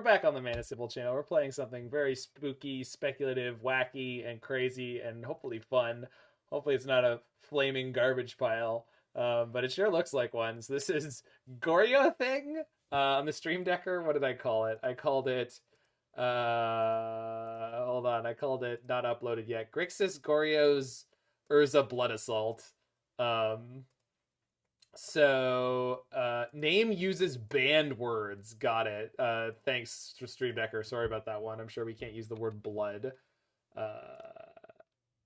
back on the Mana Symbol channel. We're playing something very spooky, speculative, wacky, and crazy, and hopefully fun. Hopefully it's not a flaming garbage pile, but it sure looks like one. So this is Goryo thing on the Stream Decker. What did I call it? I called it... hold on. I called it not uploaded yet. Grixis Goryo's Urza Blood Assault. Name uses banned words. Got it. Thanks to Stream Decker. Sorry about that one. I'm sure we can't use the word blood.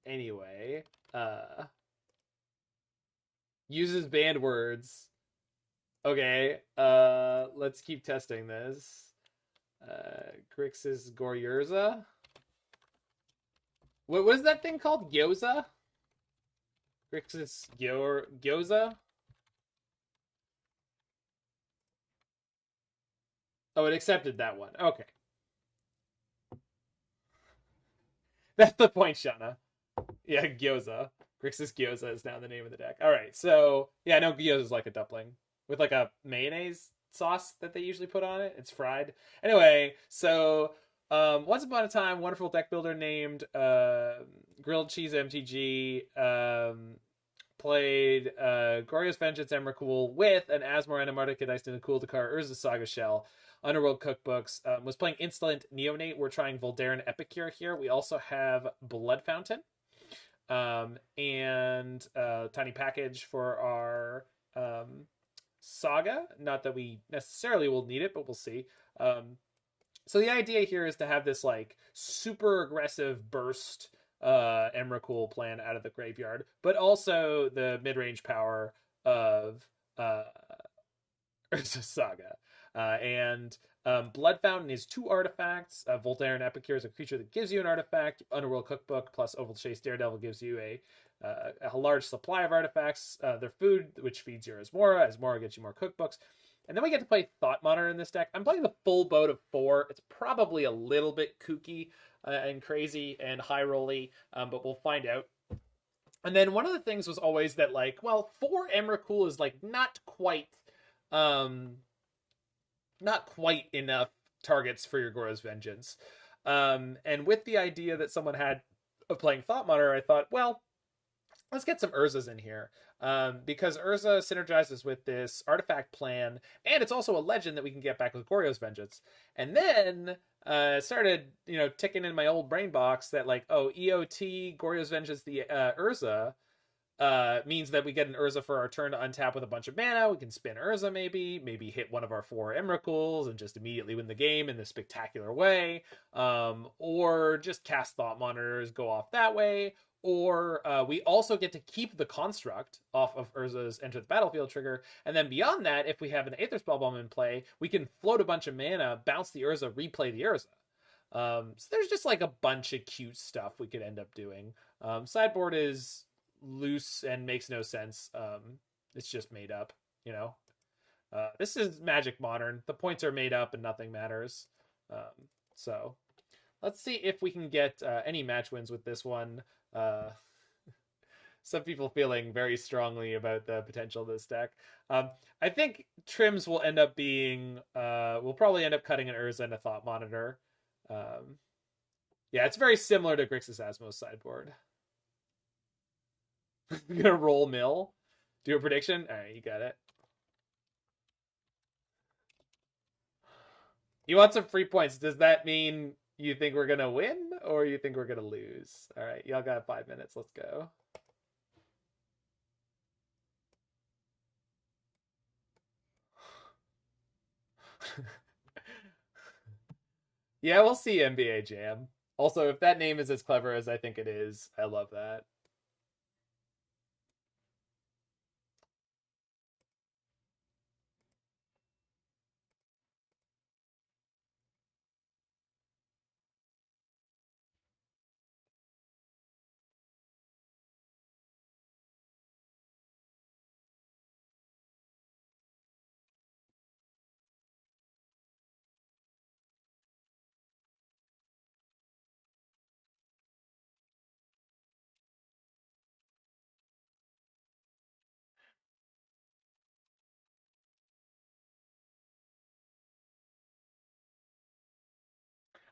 Anyway, uses banned words. Okay. Let's keep testing this. Grixis Goryo. What was that thing called? Gyoza? Grixis Gyoza? Oh, it accepted that one. Okay. That's the point, Shauna. Yeah, Gyoza. Grixis Gyoza is now the name of the deck. All right, so yeah, no, Gyoza is like a dumpling with like a mayonnaise sauce that they usually put on it. It's fried. Anyway, so once upon a time, wonderful deck builder named Grilled Cheese MTG played Goryo's Vengence Emrakul with an Asmoranomardicadaistinaculdacar Urza Saga Shell. Underworld Cookbooks, was playing Insolent Neonate. We're trying Voldaren Epicure here. We also have Blood Fountain and tiny package for our Saga. Not that we necessarily will need it, but we'll see. So the idea here is to have this like super aggressive burst Emrakul plan out of the graveyard, but also the mid-range power of Urza Saga. Blood Fountain is 2 artifacts. Voldaren Epicure is a creature that gives you an artifact. Underworld Cookbook plus Ovalchase Daredevil gives you a large supply of artifacts. They're food, which feeds your Asmora. Asmora gets you more cookbooks. And then we get to play Thought Monitor in this deck. I'm playing the full boat of 4. It's probably a little bit kooky and crazy and high rolly, but we'll find out. And then one of the things was always that, like, well, 4 Emrakul is like not quite enough targets for your Goryo's Vengeance. And with the idea that someone had of playing Thought Monitor, I thought, well, let's get some Urzas in here. Because Urza synergizes with this artifact plan, and it's also a legend that we can get back with Goryo's Vengeance. And then started, ticking in my old brain box that, like, oh, EOT, Goryo's Vengeance, the Urza, means that we get an Urza for our turn to untap with a bunch of mana. We can spin Urza maybe hit one of our 4 Emrakuls and just immediately win the game in this spectacular way. Or just cast Thought Monitors, go off that way. Or we also get to keep the construct off of Urza's Enter the Battlefield trigger. And then beyond that, if we have an Aether Spellbomb in play, we can float a bunch of mana, bounce the Urza, replay the Urza. So there's just like a bunch of cute stuff we could end up doing. Sideboard is loose and makes no sense. It's just made up, this is Magic Modern. The points are made up and nothing matters. So let's see if we can get any match wins with this one. Some people feeling very strongly about the potential of this deck. I think trims will end up being we'll probably end up cutting an Urza and a Thought Monitor. Yeah, it's very similar to Grixis Asmo's sideboard. You're gonna roll mill. Do a prediction? Alright, you got it. You want some free points. Does that mean you think we're gonna win or you think we're gonna lose? Alright, y'all got 5 minutes. Let's go. Yeah, we'll see NBA Jam. Also, if that name is as clever as I think it is, I love that.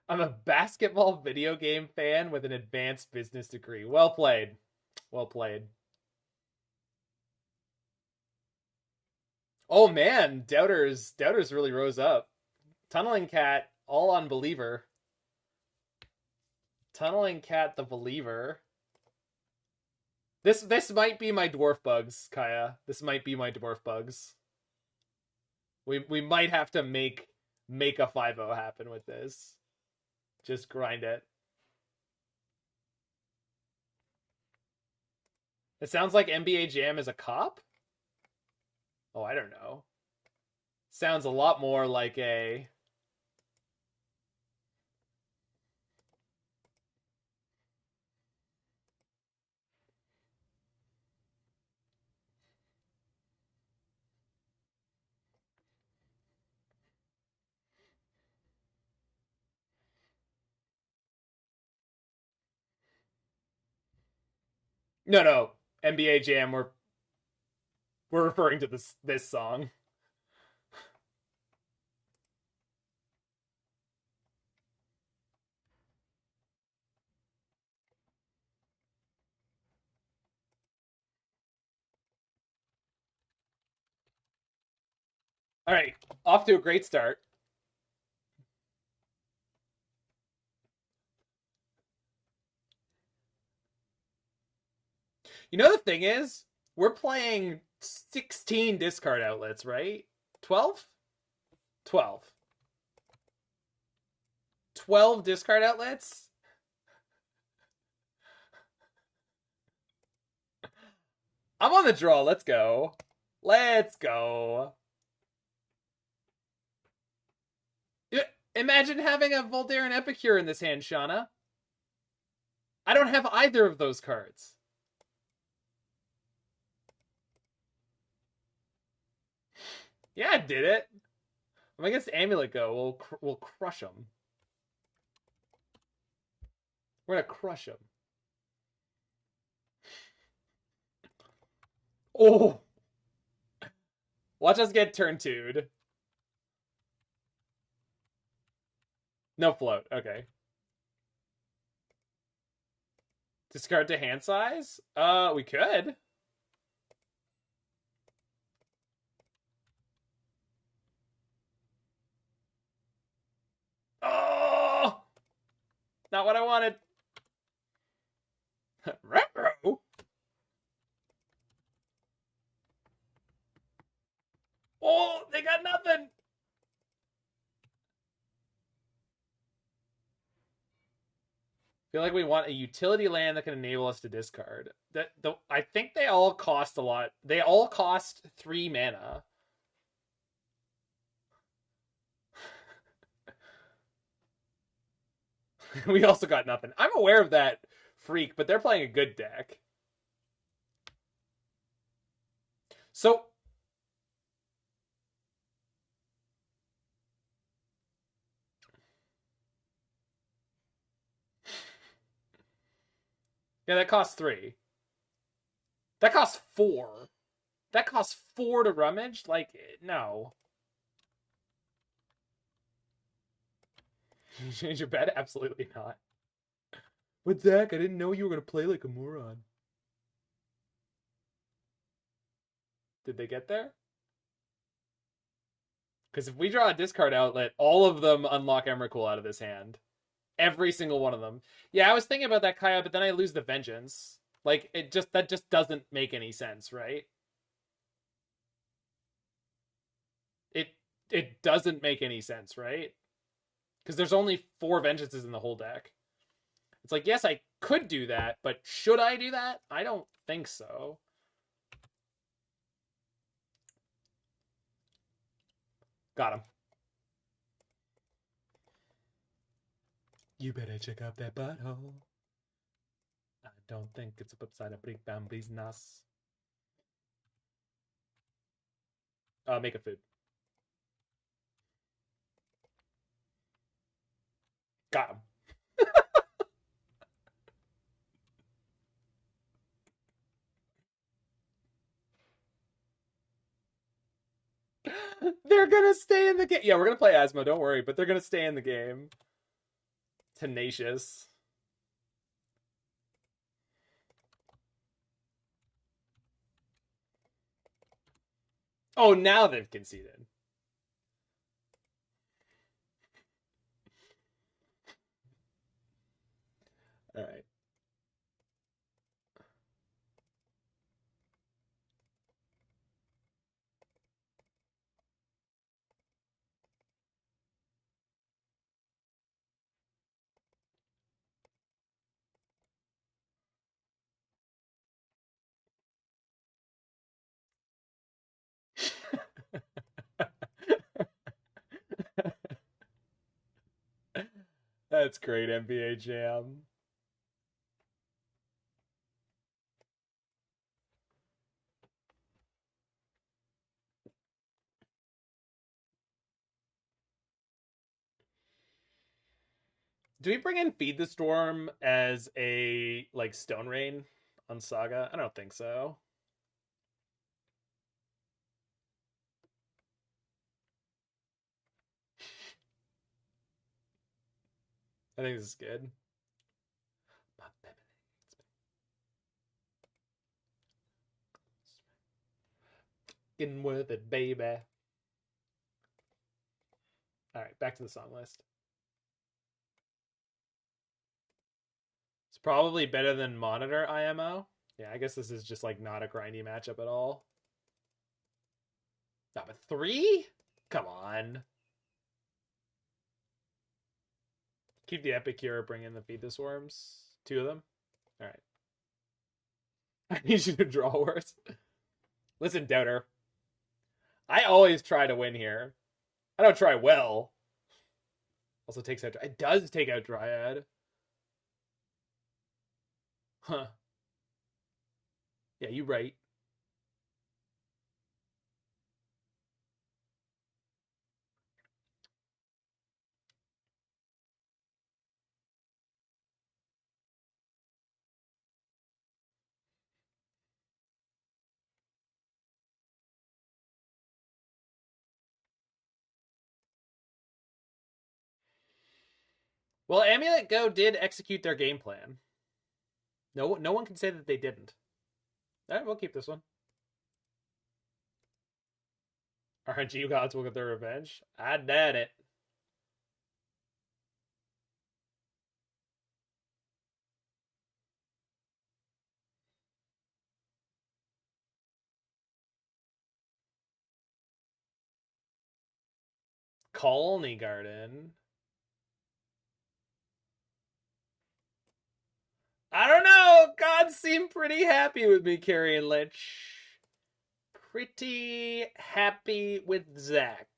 I'm a basketball video game fan with an advanced business degree. Well played. Well played. Oh man, Doubters really rose up. Tunneling Cat, all on Believer. Tunneling Cat the Believer. This might be my dwarf bugs, Kaya. This might be my dwarf bugs. We might have to make a 5-0 happen with this. Just grind it. It sounds like NBA Jam is a cop? Oh, I don't know. Sounds a lot more like a... No. NBA Jam, we're referring to this song. All right, off to a great start. You know the thing is, we're playing 16 discard outlets, right? 12? 12. 12 discard outlets? I'm on the draw. Let's go. Let's go. Imagine having a Voldaren Epicure in this hand, Shauna. I don't have either of those cards. Yeah, I did it. I'm against Amulet Go. We'll crush them. We're gonna crush them. Oh! Watch us get turn 2'd. No float. Okay. Discard to hand size? We could. Oh! Not what I wanted. Retro? Oh, they got nothing. Feel like we want a utility land that can enable us to discard. I think they all cost a lot. They all cost 3 mana. We also got nothing. I'm aware of that, Freak, but they're playing a good deck. So yeah, that costs 3. That costs 4. That costs 4 to rummage? Like, no. Can you change your bet? Absolutely not. But Zach, I didn't know you were going to play like a moron. Did they get there? Because if we draw a discard outlet, all of them unlock Emrakul out of this hand. Every single one of them. Yeah, I was thinking about that, Kaya, but then I lose the Vengence. Like, that just doesn't make any sense, right? It doesn't make any sense, right? Because there's only 4 Vengeances in the whole deck. It's like, yes, I could do that, but should I do that? I don't think so. Got him. You better check out that butthole. I don't think it's upside a big bam business. Make a food. Got him. They're gonna stay in the game. Yeah, we're gonna play Asmo, don't worry, but they're gonna stay in the game. Tenacious. Oh, now they've conceded. All right. That's great, NBA Jam. Do we bring in Feed the Storm as a like Stone Rain on Saga? I don't think so. I think this is good. Getting with it, baby. All right, back to the song list. It's probably better than Monitor IMO. Yeah, I guess this is just like not a grindy matchup at all. Not but 3? Come on. Keep the Epicure, bring in the Feed the Swarms. 2 of them. All right. I need you to draw worse. Listen, Doubter. I always try to win here. I don't try well. Also takes out... It does take out Dryad. Huh. Yeah, you right. Well, Amulet Go did execute their game plan. No one can say that they didn't. All right, we'll keep this one. RNG gods will get their revenge. I doubt it. Colony Garden. I don't know. Gods seem pretty happy with me carrying Lich. Pretty happy with Zach.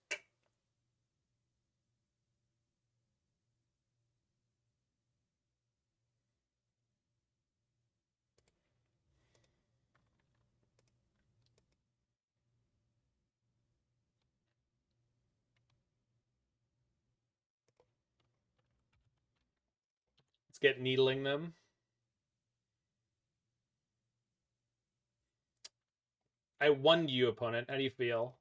Let's get needling them. I won you, opponent. How do you feel?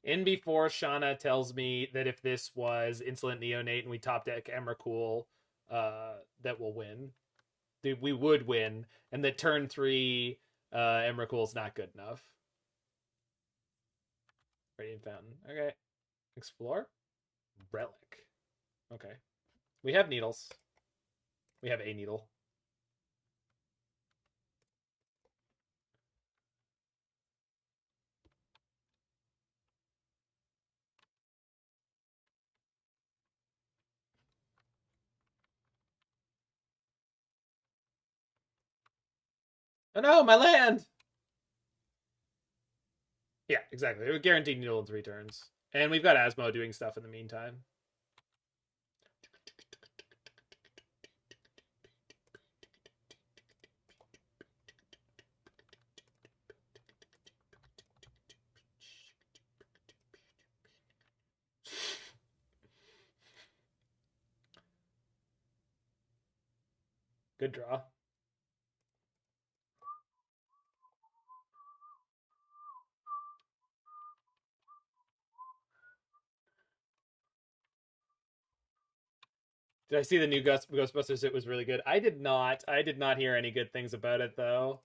In before, Shauna tells me that if this was Insolent Neonate and we top deck Emrakul, that we'll win. We would win. And that turn 3 Emrakul's not good enough. Radiant Fountain. Okay. Explore? Relic. Okay. We have needles. We have a needle. Oh no, my land! Yeah, exactly. It would guarantee needle in 3 turns. And we've got Asmo doing stuff in the meantime. Good draw. Did I see the new Ghostbusters? It was really good. I did not. I did not hear any good things about it, though.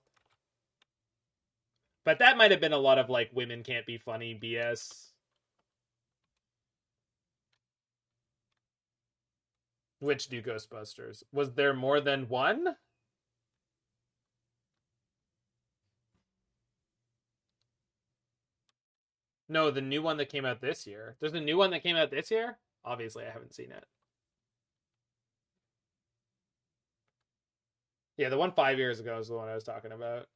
But that might have been a lot of, like, women can't be funny BS. Which new Ghostbusters? Was there more than one? No, the new one that came out this year. There's a new one that came out this year? Obviously, I haven't seen it. Yeah, the one 5 years ago is the one I was talking about.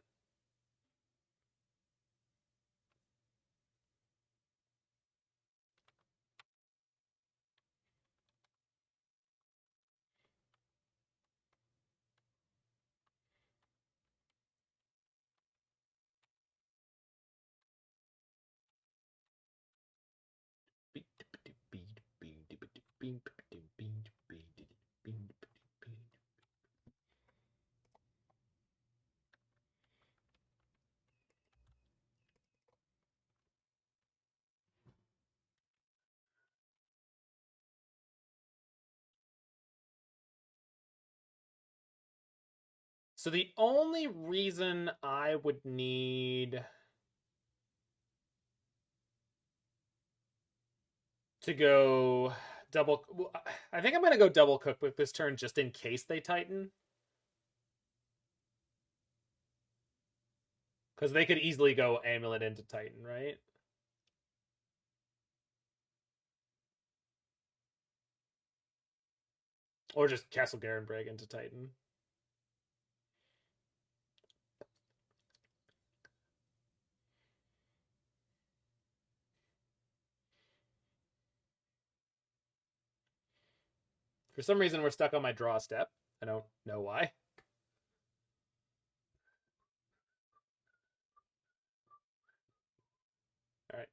So the only reason I would need to go double... I think I'm going to go double Cookbook this turn just in case they Titan. Because they could easily go Amulet into Titan, right? Or just Castle Garenbrag into Titan. For some reason, we're stuck on my draw step. I don't know why. All right.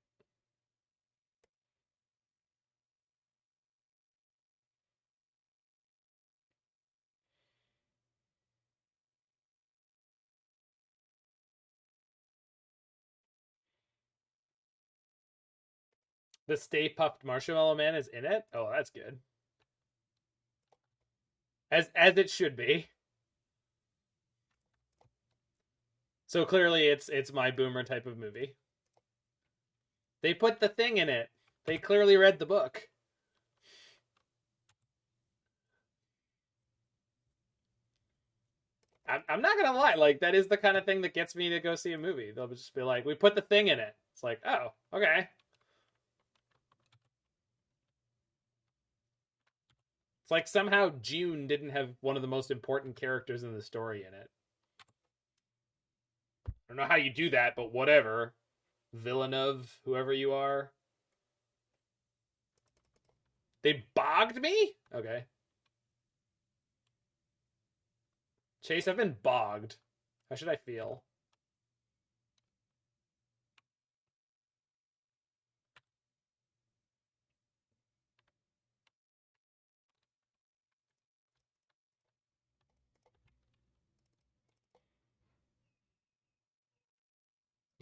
The Stay Puffed Marshmallow Man is in it? Oh, that's good. As it should be. So clearly it's my boomer type of movie. They put the thing in it. They clearly read the book. I'm not gonna lie, like, that is the kind of thing that gets me to go see a movie. They'll just be like, we put the thing in it. It's like, oh, okay. It's like somehow June didn't have one of the most important characters in the story in it. I don't know how you do that, but whatever. Villeneuve, whoever you are. They bogged me? Okay. Chase, I've been bogged. How should I feel?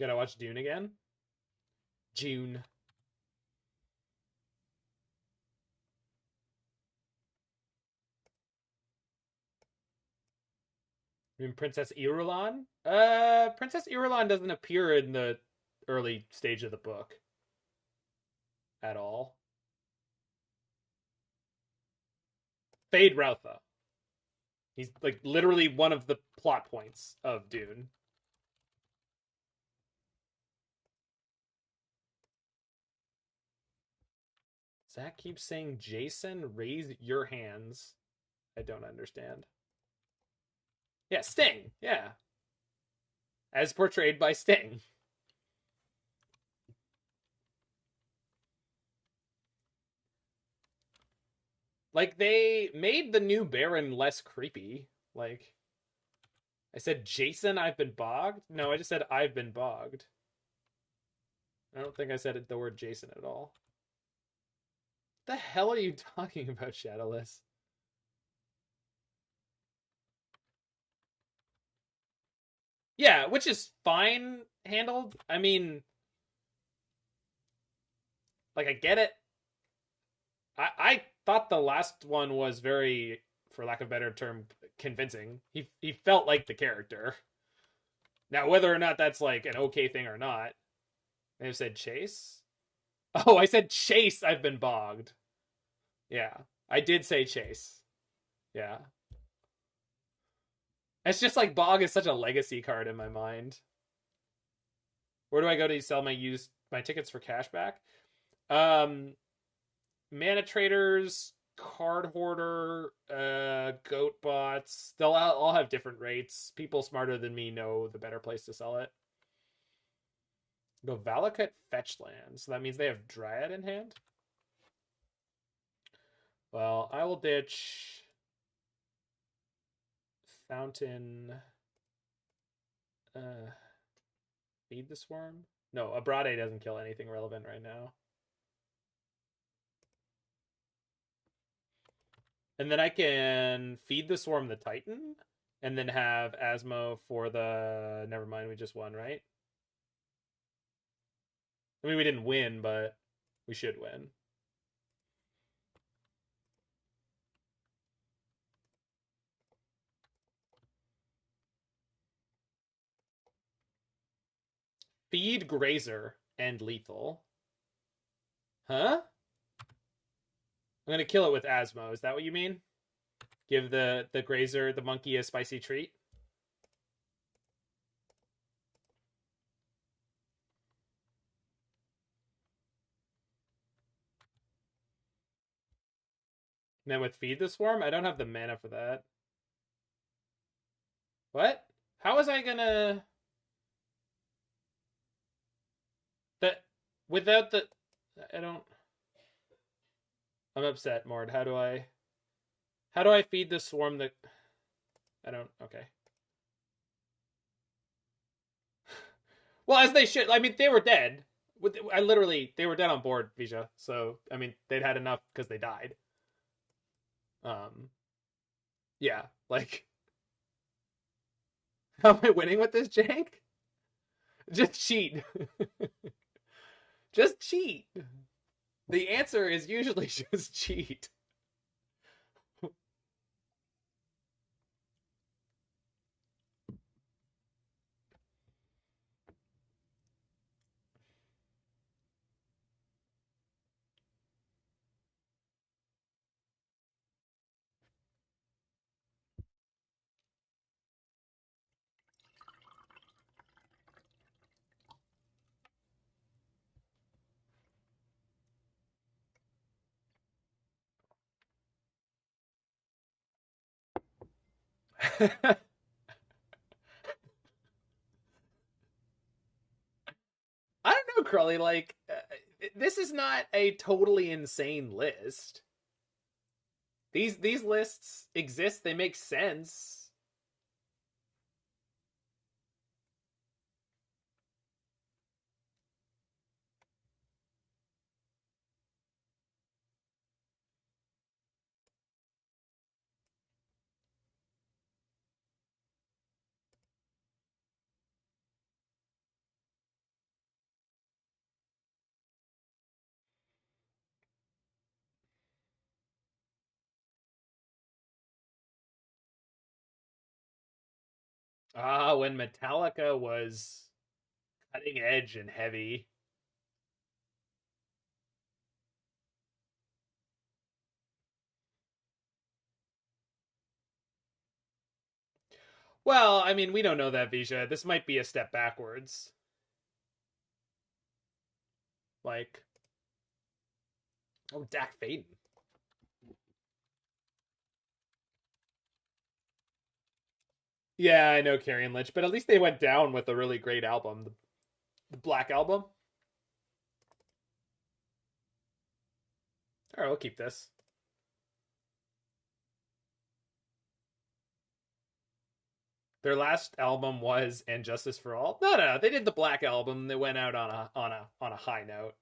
Gotta watch Dune again? June. You mean Princess Irulan? Princess Irulan doesn't appear in the early stage of the book. At all. Fade Routha. He's like literally one of the plot points of Dune. Zach keeps saying, Jason, raise your hands. I don't understand. Yeah, Sting. Yeah. As portrayed by Sting. Like, they made the new Baron less creepy. Like, I said, Jason, I've been bogged? No, I just said, I've been bogged. I don't think I said the word Jason at all. What the hell are you talking about, Shadowless? Yeah, which is fine handled. I mean, like, I get it. I thought the last one was very, for lack of a better term, convincing. He felt like the character. Now, whether or not that's like an okay thing or not, I said chase. Oh, I said chase. I've been bogged. Yeah, I did say chase. Yeah, it's just like bog is such a legacy card in my mind. Where do I go to sell my tickets for cash back? Mana traders, card hoarder, goat bots. They'll all have different rates. People smarter than me know the better place to sell it. Go Valakut fetch land. So that means they have Dryad in hand. Well, I will ditch Fountain. Feed the Swarm? No, Abrade doesn't kill anything relevant right now. And then I can feed the Swarm the Titan, and then have Asmo for the... Never mind, we just won, right? I mean, we didn't win, but we should win. Feed Grazer and lethal. Huh? I'm going to kill it with Asmo. Is that what you mean? Give the Grazer, the monkey, a spicy treat? And then with Feed the Swarm? I don't have the mana for that. What? How was I gonna... That... Without the... I don't... I'm upset, Mord. How do I feed the Swarm that... I don't... Okay. Well, as they should. I mean, they were dead. They were dead on board, Vija. So, I mean, they'd had enough because they died. Yeah, like... How am I winning with this jank? Just cheat. Just cheat. The answer is usually just cheat. I don't know, Crowley. Like, this is not a totally insane list. These lists exist. They make sense. Ah, when Metallica was cutting edge and heavy. Well, I mean, we don't know that, Vija. This might be a step backwards. Like, oh, Dak Faden. Yeah, I know Carrion Lich, but at least they went down with a really great album, the Black Album. All right, we'll keep this. Their last album was "And Justice for All." No, they did the Black Album. They went out on a high note.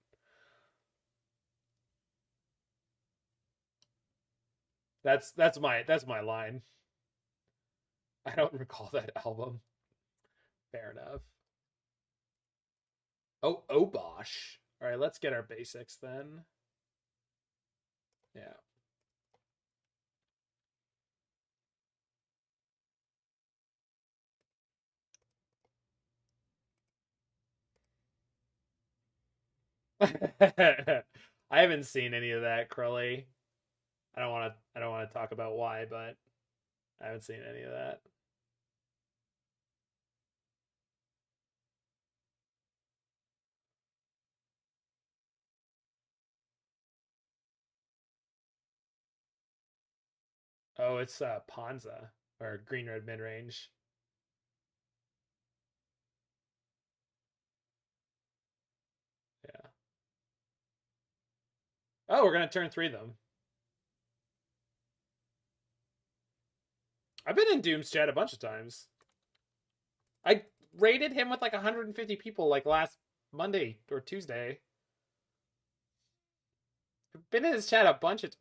That's my line. I don't recall that album. Fair enough. Oh, Obosh. All right, let's get our basics then. Yeah. I haven't seen any of that, Crowley. I don't want to talk about why, but I haven't seen any of that. Oh, it's Ponza or green red mid range. Yeah. Oh, we're gonna turn 3 of them. I've been in Doom's chat a bunch of times. I rated him with like 150 people like last Monday or Tuesday. I've been in his chat a bunch of.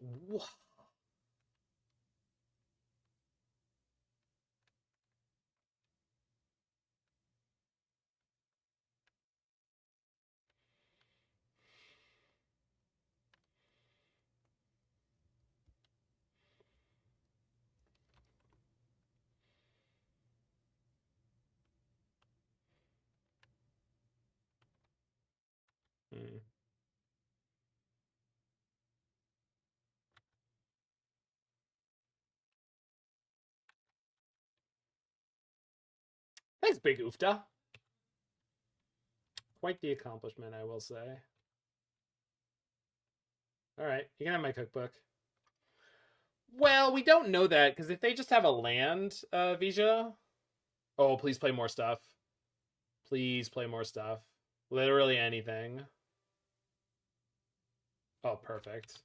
Hmm. Thanks, Big Oofta. Quite the accomplishment, I will say. All right, you can have my cookbook. Well, we don't know that because if they just have a land, Vija. Oh, please play more stuff. Please play more stuff. Literally anything. Oh, perfect.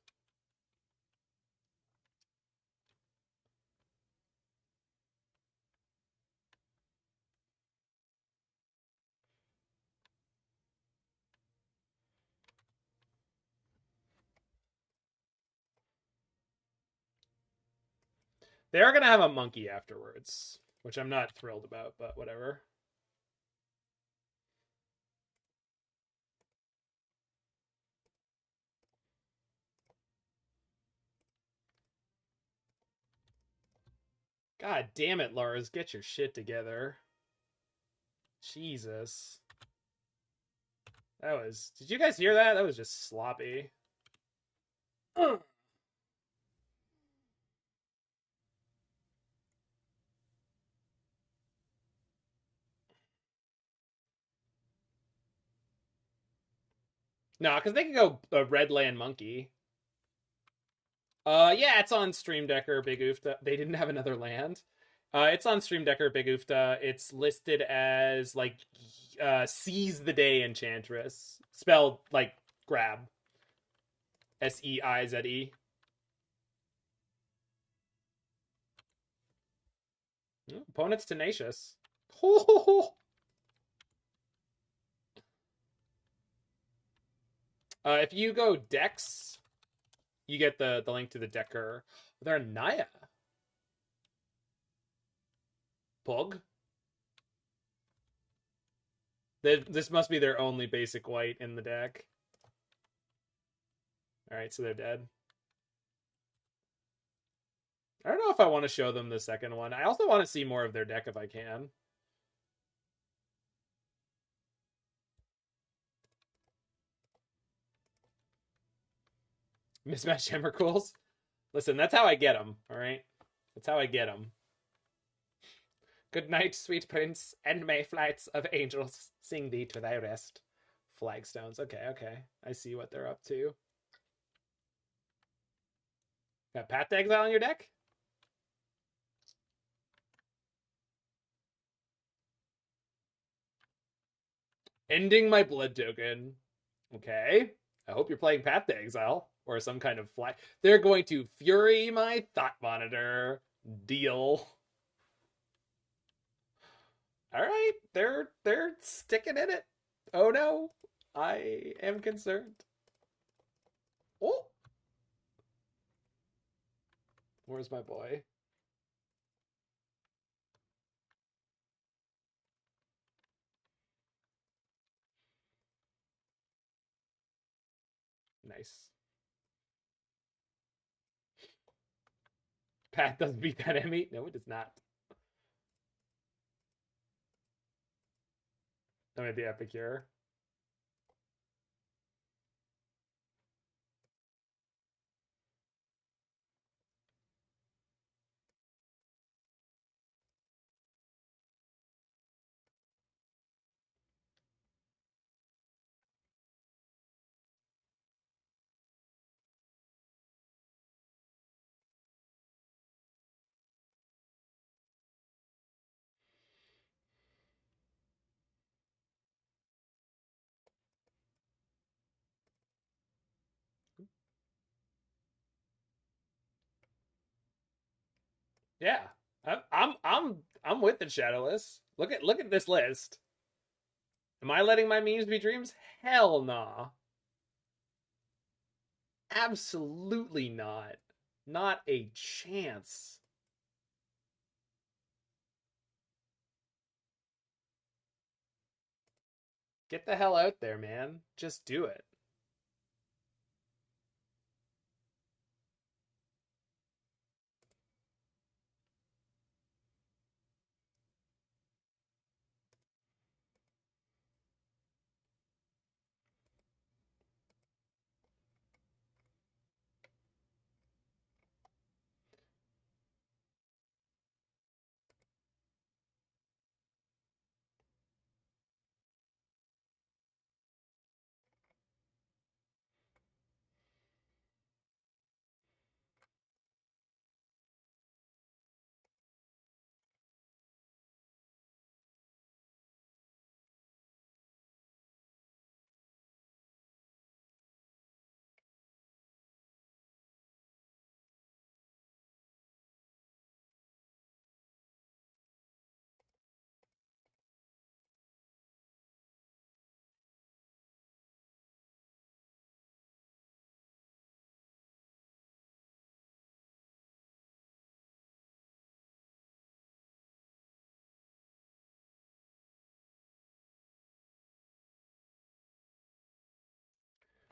They are going to have a monkey afterwards, which I'm not thrilled about, but whatever. God damn it, Lars. Get your shit together. Jesus. That was... Did you guys hear that? That was just sloppy. No, because they can go a red land monkey. Yeah, it's on Stream Decker, Big Oofta. They didn't have another land. It's on Stream Decker, Big Oofta. It's listed as like Seize the Day Enchantress, spelled like grab. Seize. Opponent's tenacious. If you go Dex, you get the link to the Decker. They're Naya. Pug. This must be their only basic white in the deck. Alright, so they're dead. I don't know if I want to show them the second one. I also want to see more of their deck if I can. Mismatched Emrakuls? Listen, that's how I get them, alright? That's how I get them. Good night, sweet prince, and may flights of angels sing thee to thy rest. Flagstones. Okay. I see what they're up to. Got Path to Exile on your deck? Ending my blood token. Okay. I hope you're playing Path to Exile or some kind of flag. They're going to Fury my Thought Monitor. Deal. All right, they're sticking in it. Oh no, I am concerned. Oh, where's my boy? Nice. Path doesn't beat that Emmy? No, it does not. I made the Epicure. Yeah. I'm with it, Shadowless. Look at this list. Am I letting my memes be dreams? Hell nah. Absolutely not. Not a chance. Get the hell out there, man. Just do it.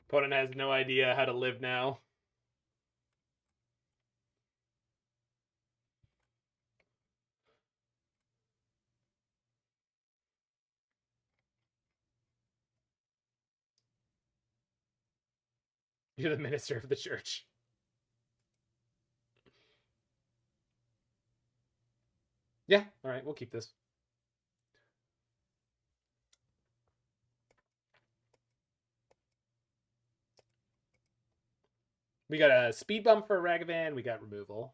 Opponent has no idea how to live now. You're the minister of the church. Yeah, all right, we'll keep this. We got a speed bump for Ragavan. We got removal.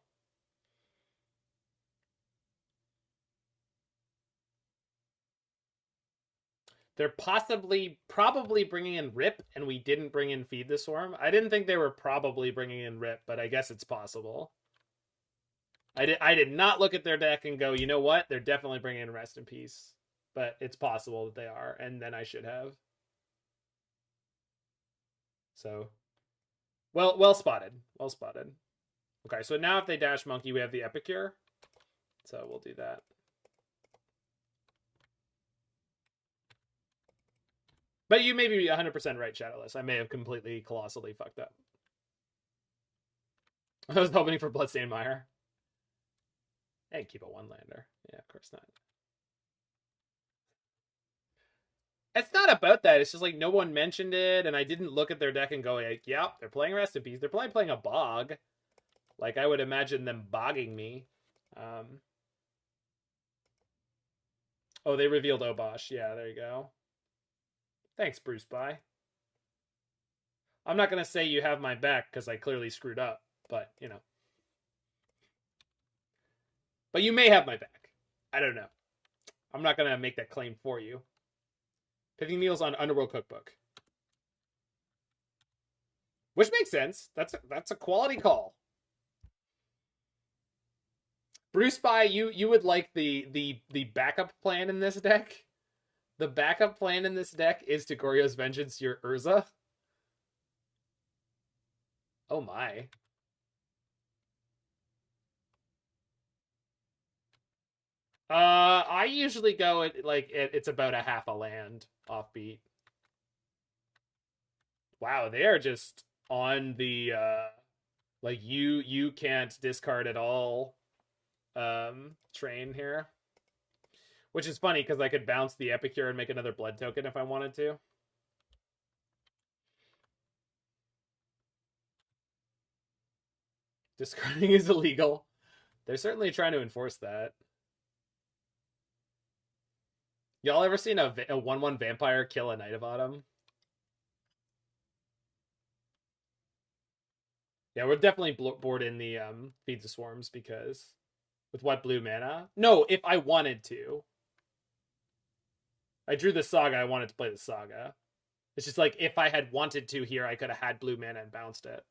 They're probably bringing in Rip, and we didn't bring in Feed the Swarm. I didn't think they were probably bringing in Rip, but I guess it's possible. I did not look at their deck and go, you know what? They're definitely bringing in Rest in Peace. But it's possible that they are, and then I should have. So, well spotted. Well spotted. Okay, so now if they dash Monkey, we have the Epicure. So we'll do that. But you may be 100% right, Shadowless. I may have completely, colossally fucked up. I was hoping for Bloodstained Mire. Hey, keep a one-lander. Yeah, of course not. It's not about that. It's just like no one mentioned it, and I didn't look at their deck and go, like, yeah, they're playing Rest in Peace. They're probably playing a Bog. Like, I would imagine them bogging me. Oh, they revealed Obosh. Yeah, there you go. Thanks, Bruce Bye. I'm not going to say you have my back because I clearly screwed up, but, you know. But you may have my back. I don't know. I'm not going to make that claim for you. Pithing Needle's on Underworld Cookbook. Which makes sense. That's a quality call. Bruce Bye, you would like the backup plan in this deck? The backup plan in this deck is to Goryo's Vengeance your Urza. Oh my. I usually go at it's about a half a land offbeat. Wow, they are just on the like you can't discard at all train here. Which is funny because I could bounce the Epicure and make another blood token if I wanted to. Discarding is illegal. They're certainly trying to enforce that. Y'all ever seen a 1/1 vampire kill a Knight of Autumn? Yeah, we're definitely board in the Feed the Swarms because with what blue mana? No, if I wanted to. I drew the Saga, I wanted to play the Saga. It's just like if I had wanted to here, I could have had blue mana and bounced it.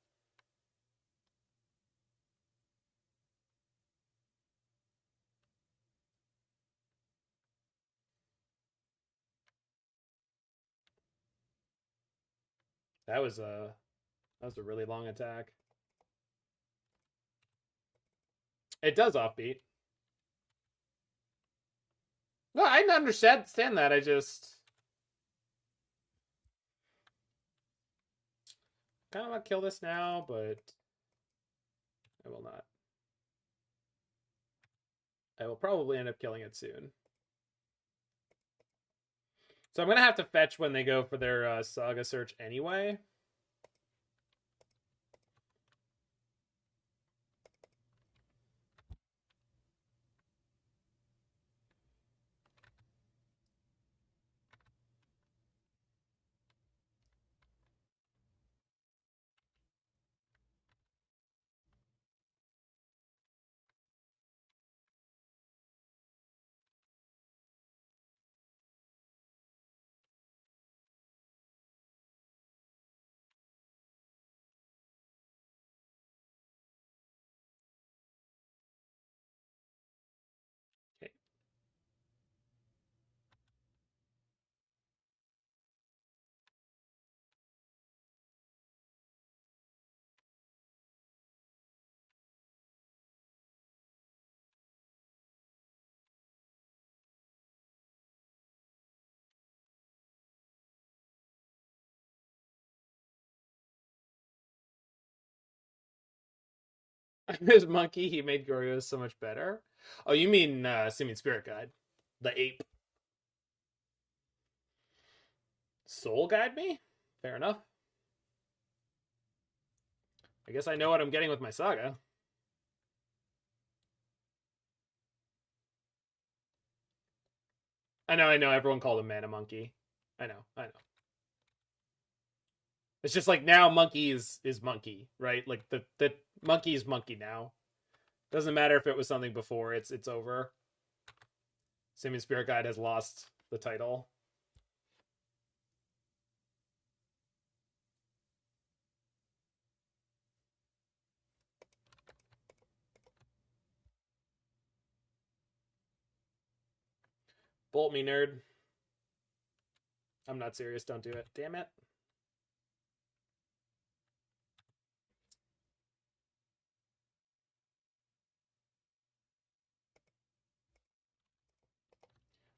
That was a really long attack. It does offbeat. No, I understand that. I just kind of want to kill this now, but I will not. I will probably end up killing it soon. So I'm going to have to fetch when they go for their Saga search anyway. Okay. His monkey, he made Goryo so much better. Oh, you mean Simian Spirit Guide. The ape. Soul Guide me? Fair enough. I guess I know what I'm getting with my Saga. I know, everyone called him Mana Monkey. I know. It's just like now monkey is monkey, right? Like the monkey is monkey now. Doesn't matter if it was something before, it's over. Simian Spirit Guide has lost the title. Bolt me, nerd. I'm not serious, don't do it. Damn it.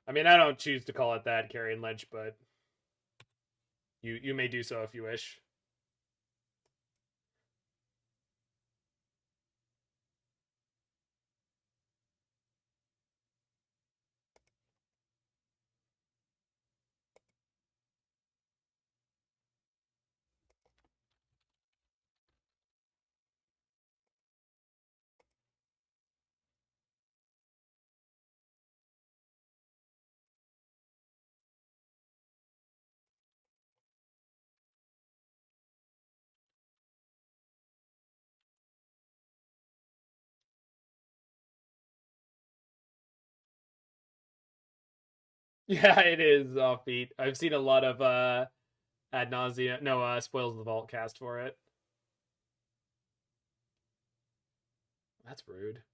I mean, I don't choose to call it that, Carrion Ledge, but you may do so if you wish. Yeah, it is offbeat. I've seen a lot of ad nausea. No, Spoils the Vault cast for it. That's rude.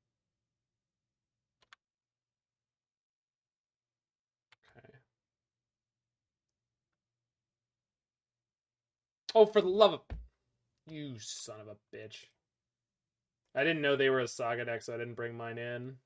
Okay. Oh, for the love of... You son of a bitch. I didn't know they were a Saga deck, so I didn't bring mine in.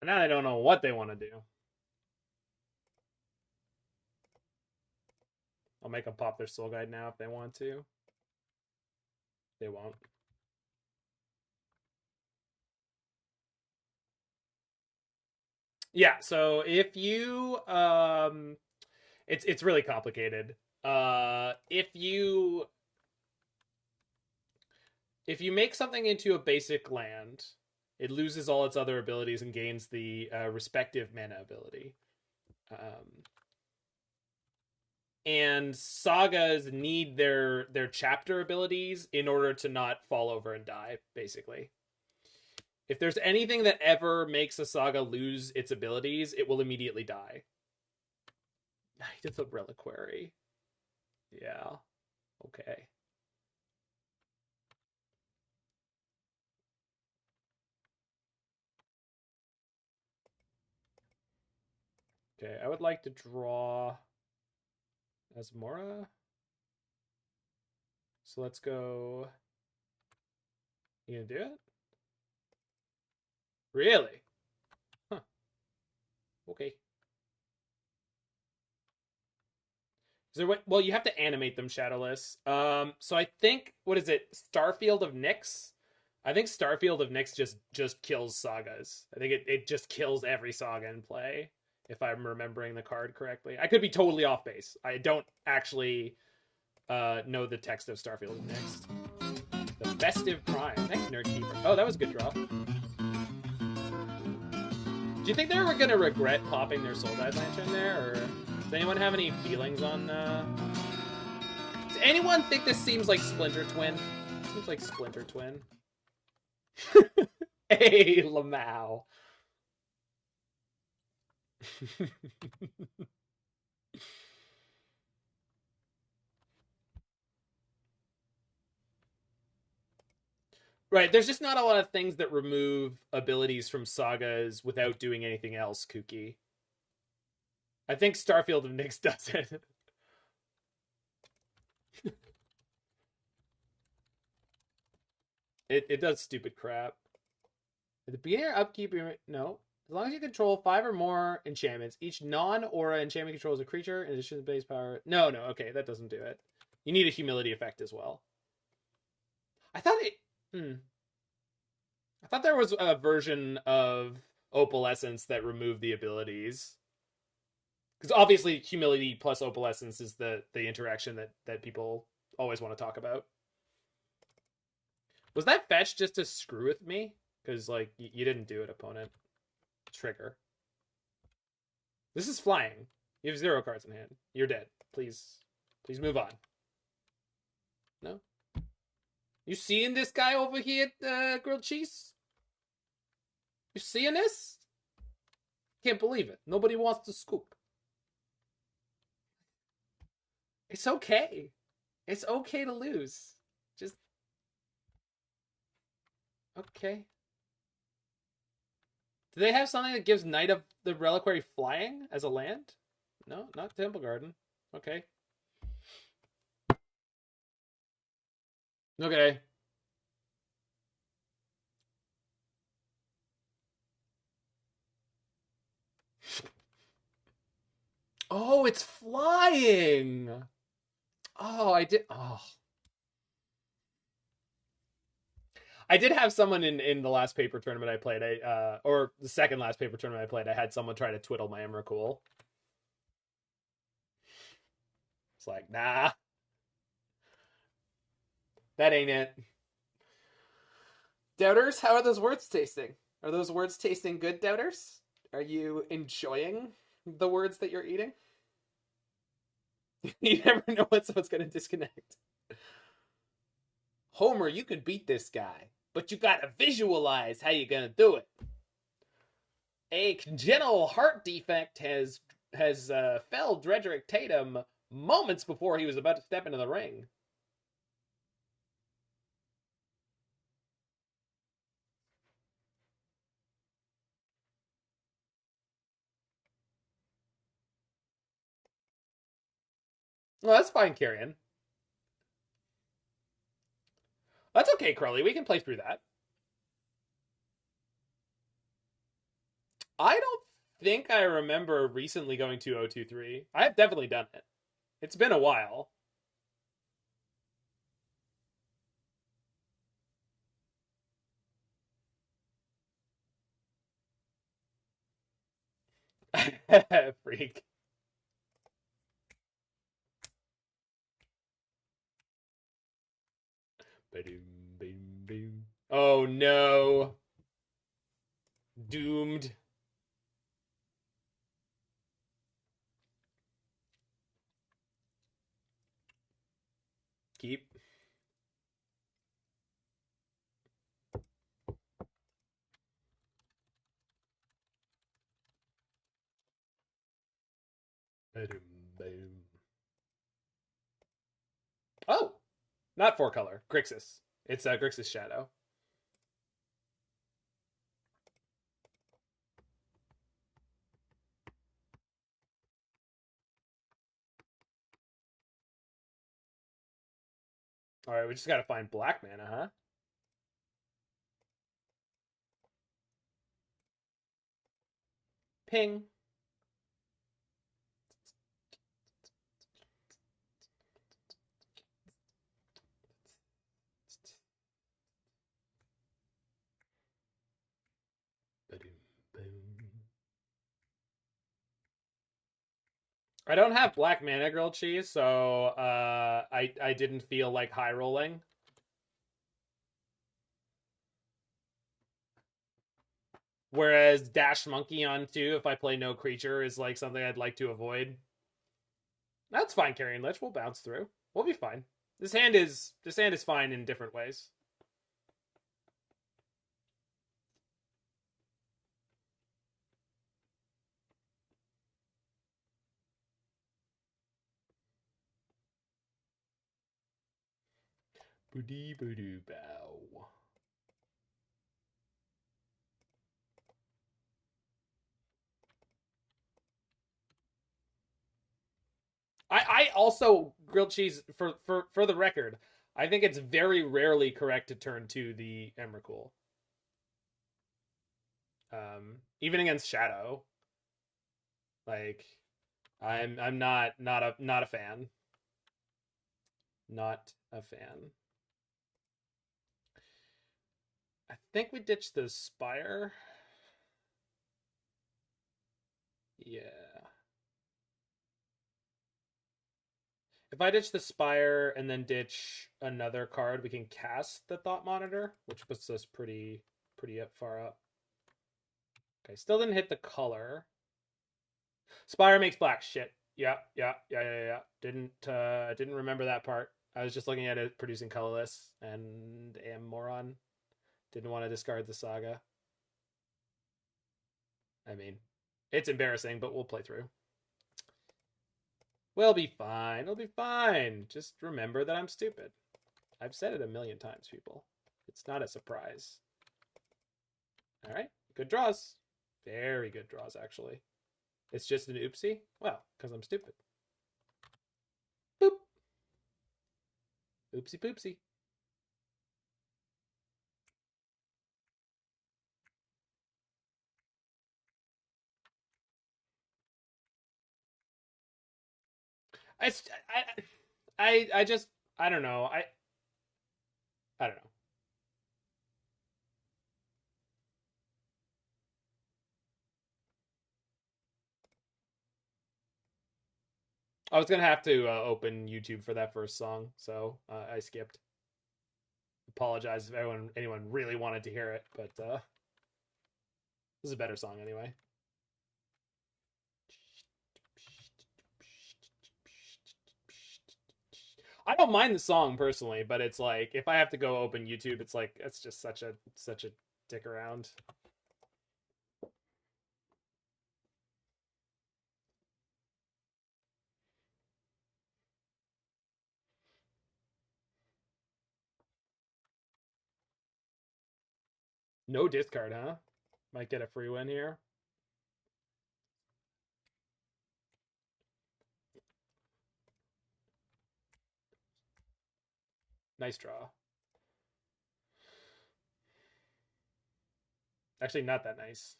But now they don't know what they want to do. I'll make them pop their Soul Guide now if they want to. They won't. Yeah, so if you it's really complicated. If you make something into a basic land, it loses all its other abilities and gains the respective mana ability. And sagas need their chapter abilities in order to not fall over and die, basically. If there's anything that ever makes a saga lose its abilities, it will immediately die. Knight of the Reliquary. Yeah. Okay. Okay, I would like to draw Asmora. So let's go. You gonna do it? Really? Huh. Okay. Is there what? Well, you have to animate them shadowless. So I think, what is it? Starfield of Nyx? I think Starfield of Nyx just kills sagas. I think it just kills every saga in play, if I'm remembering the card correctly. I could be totally off base. I don't actually know the text of Starfield of Nyx. The Festive Prime. Thanks, Nerd Keeper. Oh, that was a good draw. Do you think they were going to regret popping their Soul Guide Lantern there, or does anyone have any feelings on... Does anyone think this seems like Splinter Twin? Seems like Splinter Twin. Hey, Lamau. Right, there's just not a lot of things that remove abilities from sagas without doing anything else, Kooky. I think Starfield of Nyx does it. It does stupid crap. At the beginning or upkeep, no. As long as you control 5 or more enchantments, each non-aura enchantment controls a creature in addition to base power. No, okay, that doesn't do it. You need a humility effect as well. I thought I thought there was a version of Opalescence that removed the abilities. Because obviously humility plus Opalescence is the interaction that people always want to talk about. Was that fetch just to screw with me? Because, like, you didn't do it, opponent. Trigger. This is flying. You have 0 cards in hand. You're dead. Please move on. No? You seeing this guy over here, grilled cheese? You seeing this? Can't believe it. Nobody wants to scoop. It's okay. It's okay to lose. Just... Okay. Do they have something that gives Knight of the Reliquary flying as a land? No, not Temple Garden. Okay. Okay. Oh, it's flying! Oh, I did... Oh. I did have someone in the last paper tournament I played, or the second last paper tournament I played, I had someone try to twiddle my Emrakul. It's like, nah. That ain't it. Doubters, how are those words tasting? Are those words tasting good, Doubters? Are you enjoying the words that you're eating? You never know when someone's going to disconnect. Homer, you can beat this guy, but you gotta visualize how you're gonna do it. A congenital heart defect has felled Drederick Tatum moments before he was about to step into the ring. Well, that's fine, Carrion. That's okay, Crowley. We can play through that. I don't think I remember recently going to 023. I have definitely done it. It's been a while. Freak. Oh no. Doomed. Keep. Oh, not 4-color. Grixis. It's a Grixis Shadow. All right, we just got to find black mana, huh? Ping. I don't have black mana grilled cheese, so I didn't feel like high rolling. Whereas Dash Monkey on 2, if I play no creature, is like something I'd like to avoid. That's fine, Carrion Lich. We'll bounce through. We'll be fine. This hand is fine in different ways. Boody boodoo bow. I also grilled cheese for the record. I think it's very rarely correct to turn to the Emrakul. Even against Shadow. Like I'm not a fan. Not a fan. I think we ditched the Spire. Yeah. If I ditch the Spire and then ditch another card, we can cast the Thought Monitor, which puts us pretty far up. Okay, still didn't hit the color. Spire makes black. Shit. Yeah. Didn't remember that part. I was just looking at it producing colorless and am moron. Didn't want to discard the Saga. I mean, it's embarrassing, but we'll play through. We'll be fine. It'll be fine. Just remember that I'm stupid. I've said it a million times, people. It's not a surprise. All right. Good draws. Very good draws, actually. It's just an oopsie? Well, because I'm stupid. Boop. Oopsie poopsie. I just, I don't know. I don't know. I was gonna have to open YouTube for that first song, so I skipped. Apologize if anyone really wanted to hear it, but this is a better song anyway. I don't mind the song personally, but it's like if I have to go open YouTube, it's like it's just such a dick around. No discard, huh? Might get a free win here. Nice draw. Actually, not that nice.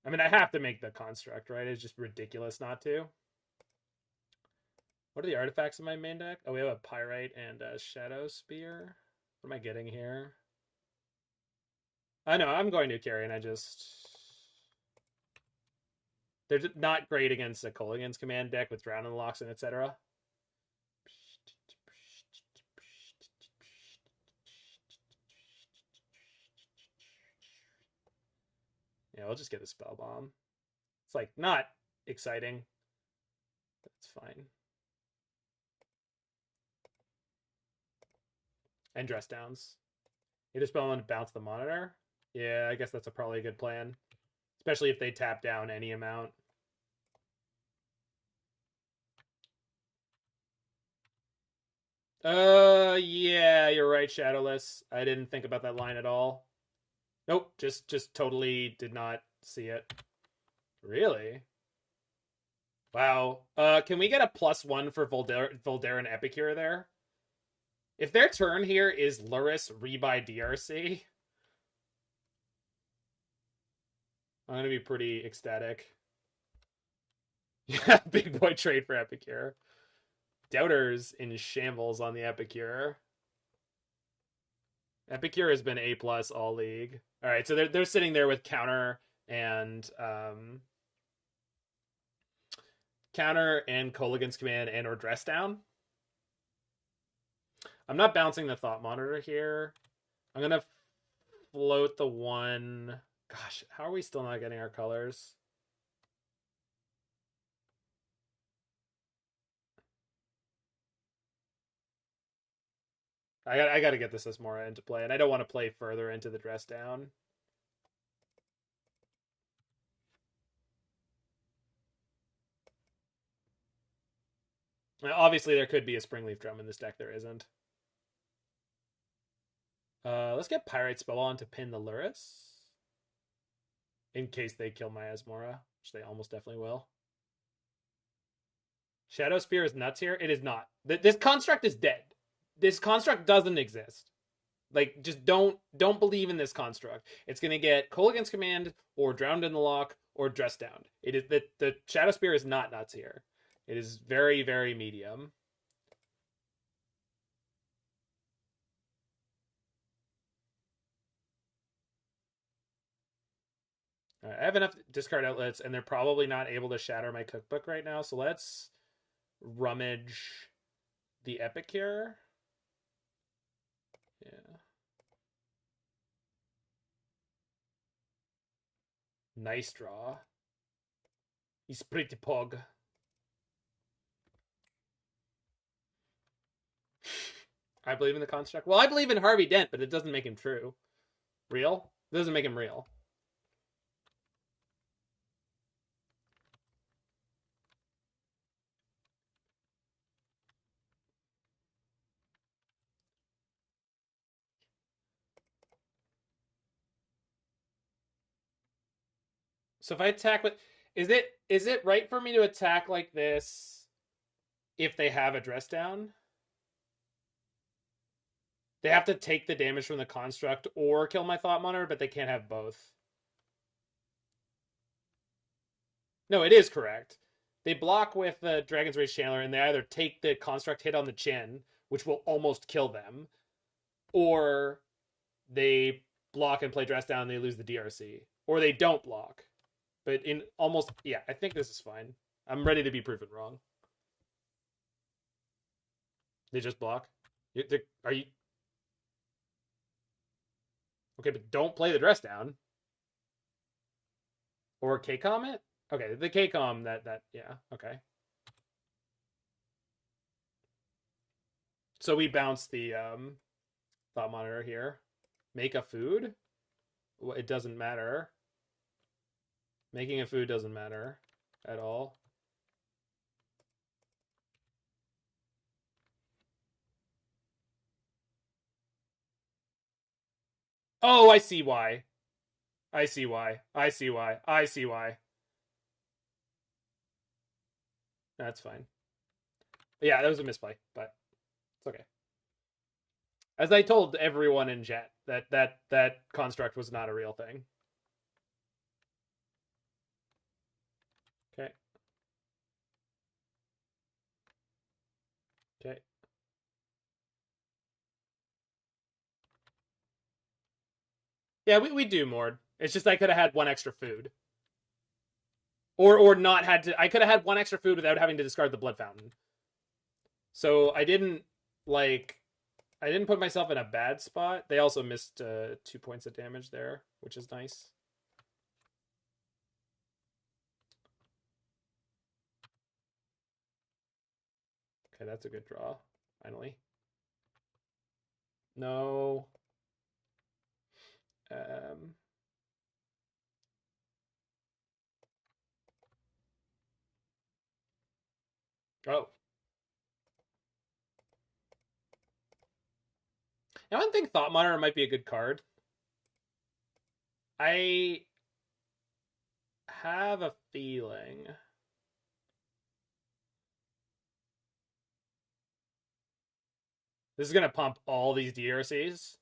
I mean, I have to make the construct, right? It's just ridiculous not to. What are the artifacts in my main deck? Oh, we have a Pyrite and a Shadowspear. What am I getting here? I know, I'm going to carry, and I just... They're not great against a Kolaghan's Command deck with Drown in the Locks and etc. Yeah, we'll just get a Spellbomb. It's like not exciting. That's fine. And dress downs. Aether Spellbomb to bounce the monitor. Yeah, I guess that's probably a good plan. Especially if they tap down any amount. Yeah, you're right, Shadowless. I didn't think about that line at all. Nope, just totally did not see it. Really? Wow. Can we get a +1 for Voldaren Epicure there? If their turn here is Luris rebuy DRC, I'm gonna be pretty ecstatic. Yeah, big boy trade for Epicure. Doubters in shambles on the Epicure. Epicure has been A+ all league. All right, so they're sitting there with counter and Kolaghan's Command and or dress down. I'm not bouncing the Thought Monitor here. I'm gonna float the one. Gosh, how are we still not getting our colors? I got to get this Asmora into play, and I don't want to play further into the dress down. Now, obviously, there could be a Springleaf Drum in this deck. There isn't. Let's get Pyrite Spellbomb to pin the Luris. In case they kill my Asmora, which they almost definitely will. Shadowspear is nuts here. It is not. This construct is dead. This construct doesn't exist. Like, just don't believe in this construct. It's gonna get Kolaghan's Command or Drowned in the Lock or Dress Down. It is the Shadowspear is not nuts here. It is very, very medium. All right, I have enough discard outlets, and they're probably not able to shatter my cookbook right now. So let's rummage the Epicure. Yeah. Nice draw. He's pretty pog. I believe in the construct. Well, I believe in Harvey Dent, but it doesn't make him true. Real? It doesn't make him real. So if I attack with... Is it right for me to attack like this if they have a dress down? They have to take the damage from the construct or kill my Thought Monitor, but they can't have both. No, it is correct. They block with the Dragon's Rage Channeler, and they either take the construct hit on the chin, which will almost kill them, or they block and play dress down and they lose the DRC. Or they don't block. But in almost... Yeah, I think this is fine. I'm ready to be proven wrong. They just block? Are you... Okay, but don't play the dress down. Or K-Com it? Okay, the K-Com, yeah, okay. So we bounce the Thought Monitor here. Make a food? Well, it doesn't matter. Making a food doesn't matter at all. Oh, I see why. I see why. I see why. I see why. That's fine. Yeah, that was a misplay, but it's okay. As I told everyone in chat, that construct was not a real thing. Yeah, we do more. It's just I could have had one extra food. Or not had to. I could have had one extra food without having to discard the Blood Fountain. So I didn't put myself in a bad spot. They also missed 2 points of damage there, which is nice. Okay, that's a good draw, finally. No. Oh. I don't think Thought Monitor might be a good card. I have a feeling. This is going to pump all these DRCs.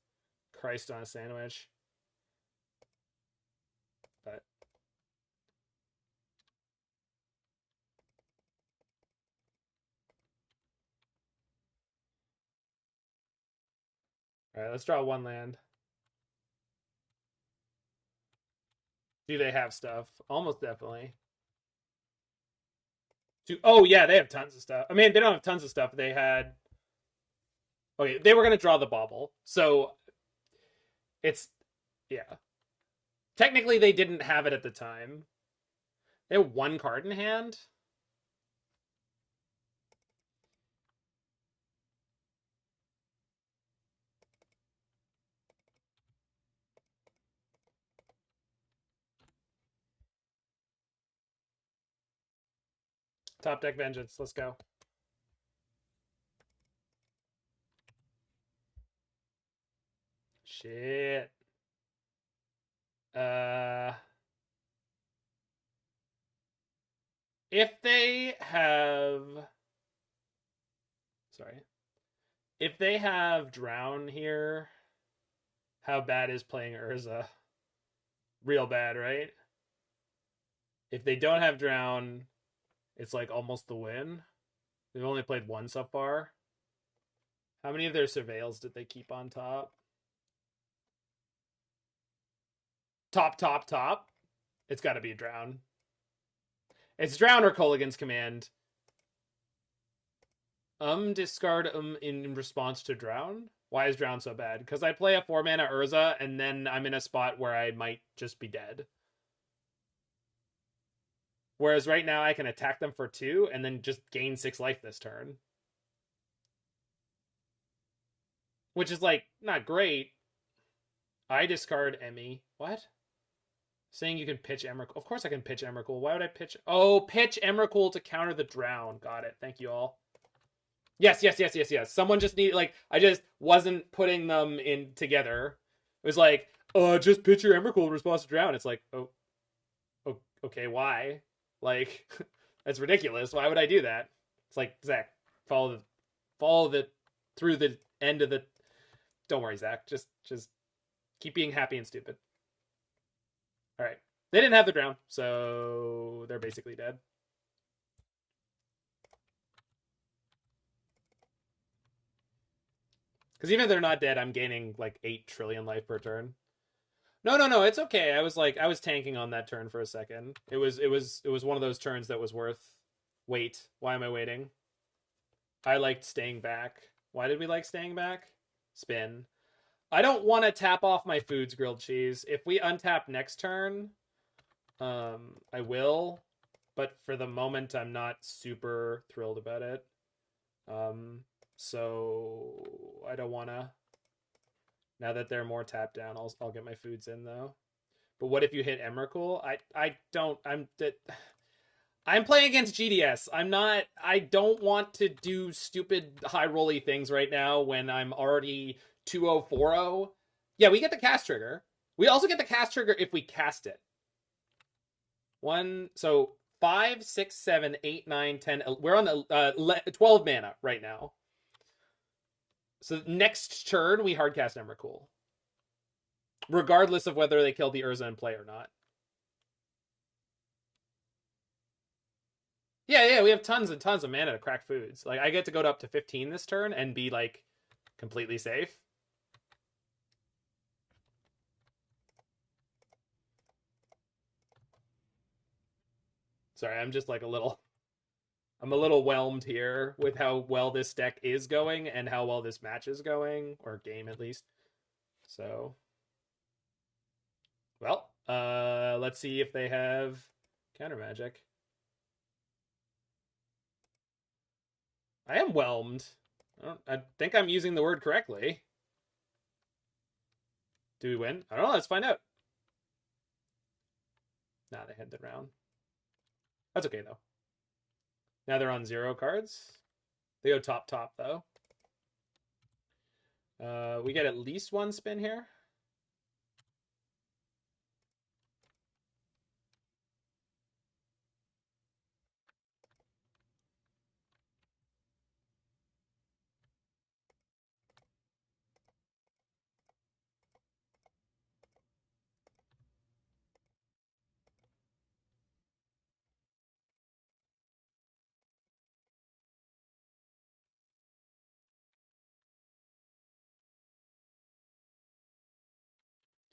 Christ on a sandwich. But all right, let's draw one land. Do they have stuff? Almost definitely. Oh, yeah, they have tons of stuff. I mean, they don't have tons of stuff. They had... Okay, they were going to draw the bauble. So, it's... Yeah. Technically, they didn't have it at the time. They have one card in hand. Top deck Vengeance. Let's go. Shit. If they have... Sorry. If they have Drown here, how bad is playing Urza? Real bad, right? If they don't have Drown, it's like almost the win. They've only played one so far. How many of their surveils did they keep on top? Top. It's got to be Drown. It's Drown or Kolaghan's Command. Discard in response to Drown? Why is Drown so bad? Because I play a 4-mana Urza, and then I'm in a spot where I might just be dead. Whereas right now I can attack them for 2, and then just gain 6 life this turn. Which is, like, not great. I discard Emmy. What? Saying you can pitch Emrakul. Of course I can pitch Emrakul. Why would I pitch... Oh, pitch Emrakul to counter the Drown. Got it. Thank you all. Yes. Someone just need... Like, I just wasn't putting them in together. It was like, just pitch your Emrakul in response to Drown. It's like, oh okay, why? Like, that's ridiculous. Why would I do that? It's like, Zach, follow the through the end of the... Don't worry, Zach. Just keep being happy and stupid. All right. They didn't have the Drown, so they're basically dead. Because even if they're not dead, I'm gaining like 8 trillion life per turn. No, it's okay. I was tanking on that turn for a second. It was one of those turns that was worth wait. Why am I waiting? I liked staying back. Why did we like staying back? Spin. I don't want to tap off my foods, grilled cheese. If we untap next turn, I will. But for the moment, I'm not super thrilled about it. So I don't want to. Now that they're more tapped down, I'll get my foods in though. But what if you hit Emrakul? I'm playing against GDS. I don't want to do stupid high rolly things right now when I'm already 2-0-4-0. Yeah, we get the cast trigger. We also get the cast trigger if we cast it. 5, 6, 7, 8, 9, 10. We're on the 12 mana right now. So next turn, we hardcast Emrakul. Regardless of whether they kill the Urza in play or not. Yeah, we have tons and tons of mana to crack foods. Like, I get to go to up to 15 this turn and be, like, completely safe. Sorry, I'm just like I'm a little whelmed here with how well this deck is going and how well this match is going, or game at least. So, well, let's see if they have counter magic. I am whelmed. I think I'm using the word correctly. Do we win? I don't know. Let's find out. Nah, they had the round. That's okay, though. Now they're on 0 cards. They go top, though. We get at least 1 spin here.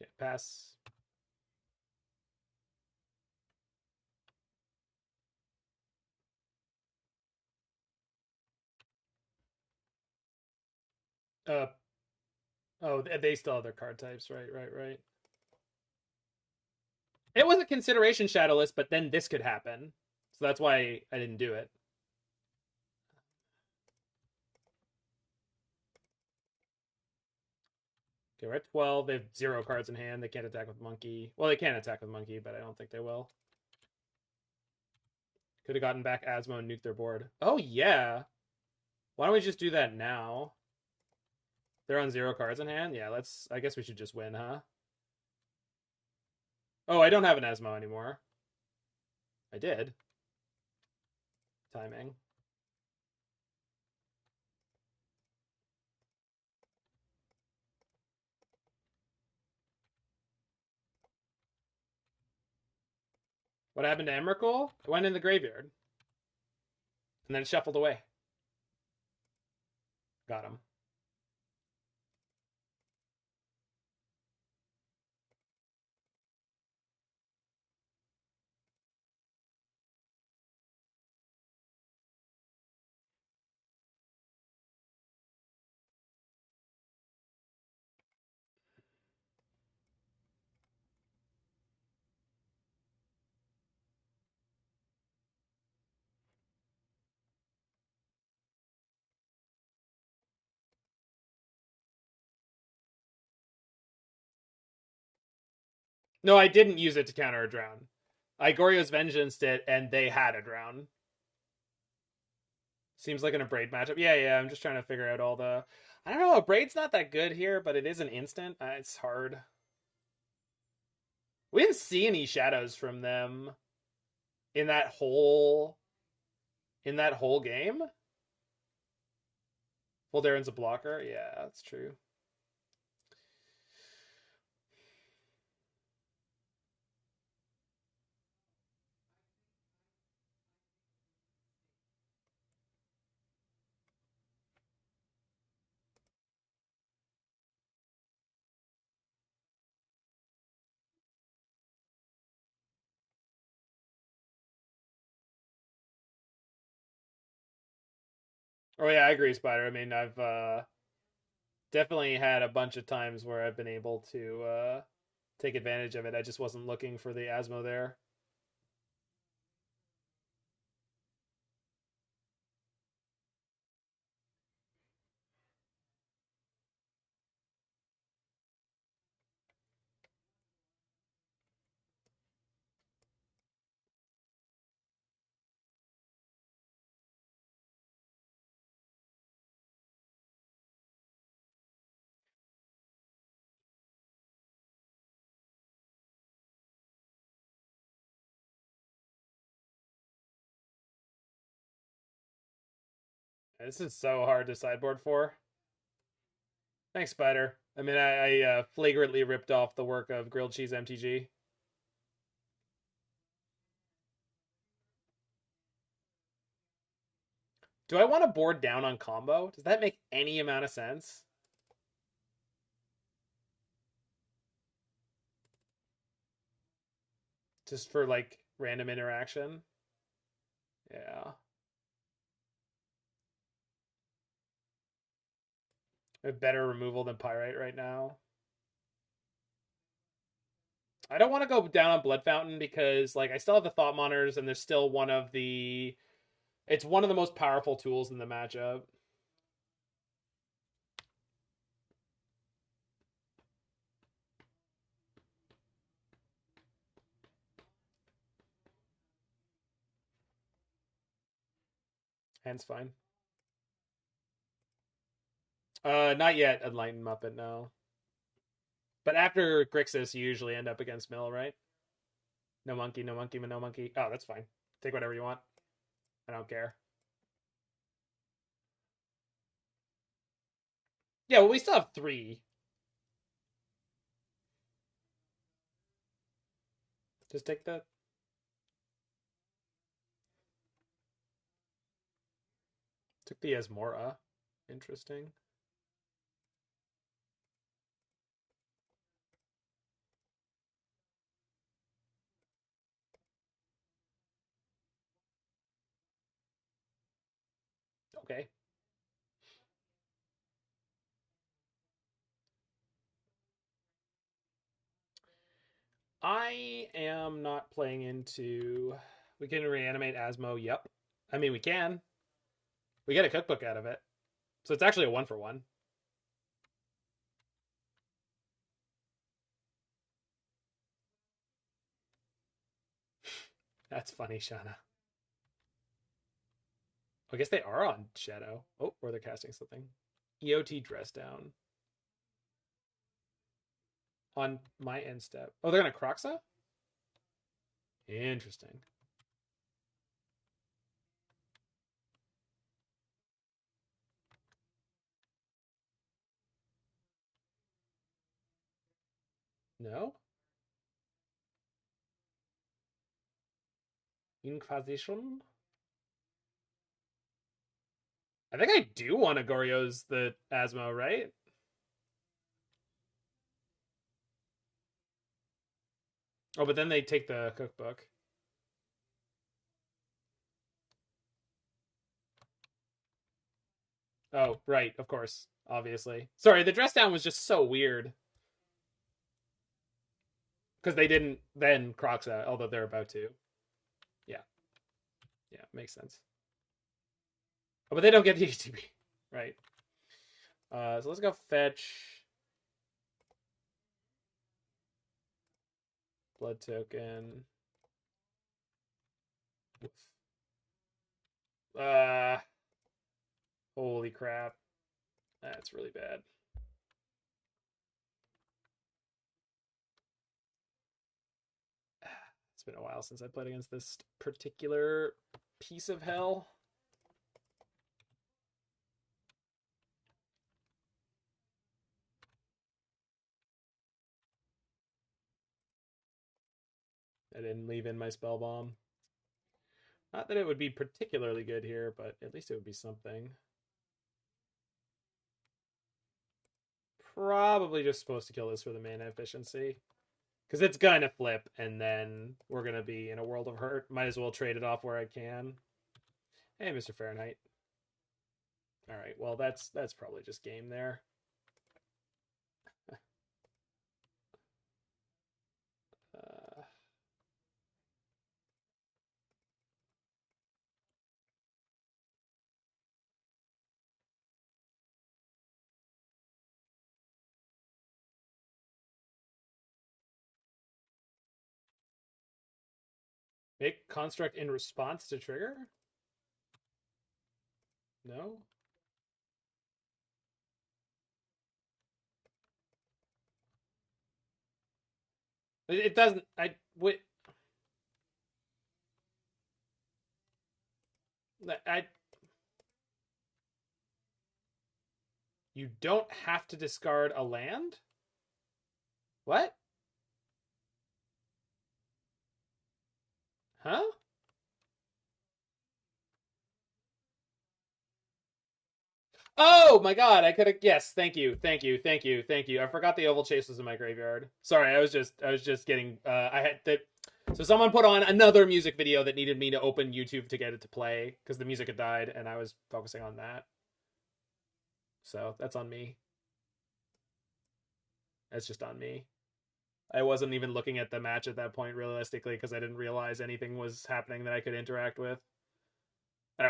Yeah, pass. Oh, they still have their card types. Right. It was a consideration Shadowless, but then this could happen. So that's why I didn't do it. Okay, we're at 12. They have 0 cards in hand. They can't attack with Monkey. Well, they can attack with Monkey, but I don't think they will. Could have gotten back Asmo and nuked their board. Oh, yeah. Why don't we just do that now? They're on 0 cards in hand? Yeah, I guess we should just win, huh? Oh, I don't have an Asmo anymore. I did. Timing. What happened to Emrakul? It went in the graveyard. And then it shuffled away. Got him. No, I didn't use it to counter a drown. I Goryo's Vengeance it, and they had a drown. Seems like an Abrade matchup. Yeah. I'm just trying to figure out all the... I don't know. Abrade's not that good here, but it is an instant. It's hard. We didn't see any shadows from them in that whole game. Voldaren's a blocker. Yeah, that's true. Oh yeah, I agree, Spider. I mean, I've definitely had a bunch of times where I've been able to take advantage of it. I just wasn't looking for the Asmo there. This is so hard to sideboard for. Thanks, Spider. I mean, I flagrantly ripped off the work of Grilled Cheese MTG. Do I want to board down on combo? Does that make any amount of sense? Just for like random interaction? Yeah. A better removal than Pyrite right now. I don't want to go down on Blood Fountain because, like, I still have the Thought Monitors, and there's still one of the... It's one of the most powerful tools in the matchup. Hand's fine. Not yet Enlightened Muppet, no. But after Grixis, you usually end up against Mill, right? No monkey, no monkey, no monkey. Oh, that's fine. Take whatever you want. I don't care. Yeah, well, we still have 3. Just take that. Took the Asmora. Interesting. Okay. I am not playing into... We can reanimate Asmo, yep. I mean, we can. We get a cookbook out of it. So it's actually a 1-for-1. That's funny, Shauna. I guess they are on Shadow. Oh, or they're casting something. EOT Dress Down. On my end step. Oh, they're going to Croxa? Interesting. No? Inquisition? I think I do want to Goryo's the Asmo, right? Oh, but then they take the cookbook. Oh, right, of course. Obviously. Sorry, the dress down was just so weird. Because they didn't then Croxa, although they're about to. Yeah. Yeah, makes sense. Oh, but they don't get the ETB. Right. So let's go fetch. Blood token. Holy crap. That's really bad. It's been a while since I played against this particular piece of hell. I didn't leave in my Spellbomb. Not that it would be particularly good here, but at least it would be something. Probably just supposed to kill this for the mana efficiency. Because it's going to flip, and then we're going to be in a world of hurt. Might as well trade it off where I can. Hey, Mr. Fahrenheit. All right, well, that's probably just game there. Make construct in response to trigger? No? It doesn't... Wait. You don't have to discard a land? What? Huh? Oh my god, I could have... Yes, thank you. I forgot the Ovalchase was in my graveyard. Sorry, I was just getting... I had the... So someone put on another music video that needed me to open YouTube to get it to play because the music had died and I was focusing on that. So that's on me. That's just on me. I wasn't even looking at the match at that point realistically because I didn't realize anything was happening that I could interact with.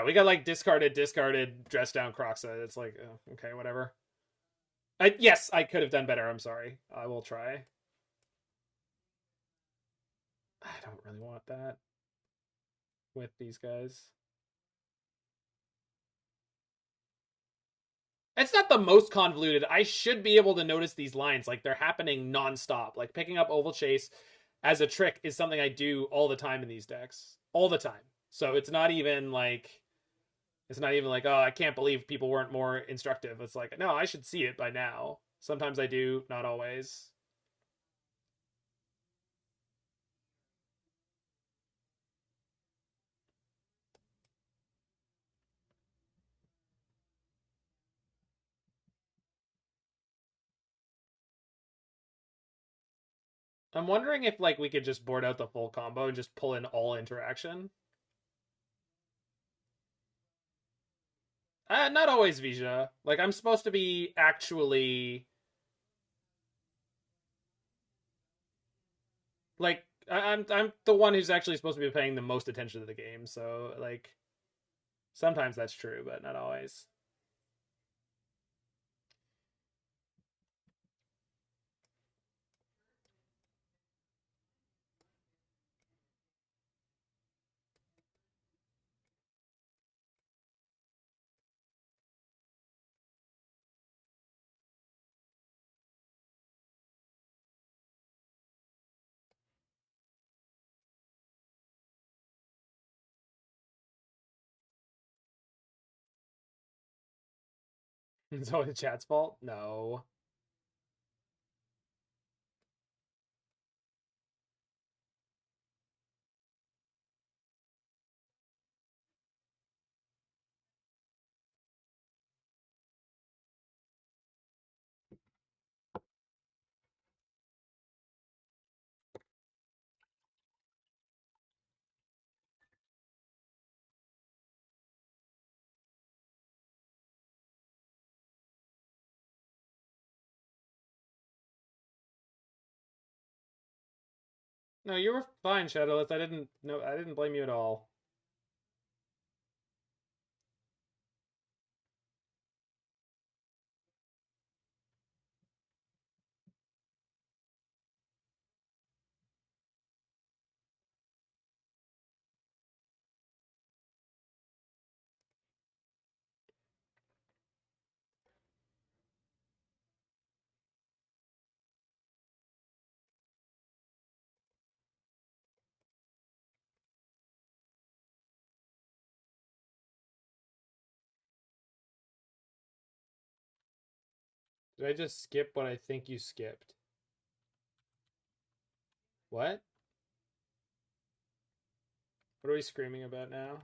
We got like discarded, dressed down Croxa. It's like, oh, okay, whatever. Yes, I could have done better. I'm sorry. I will try. I don't really want that with these guys. It's not the most convoluted. I should be able to notice these lines. Like, they're happening nonstop. Like, picking up Ovalchase as a trick is something I do all the time in these decks. All the time. So it's not even like... oh, I can't believe people weren't more instructive. It's like, no, I should see it by now. Sometimes I do, not always. I'm wondering if, like, we could just board out the full combo and just pull in all interaction. Not always, Vija. Like, I'm supposed to be actually... Like, I'm the one who's actually supposed to be paying the most attention to the game, so, like... Sometimes that's true, but not always. It's always the chat's fault? No. No, you were fine, Shadowless. I didn't blame you at all. Did I just skip what I think you skipped? What? What are we screaming about now?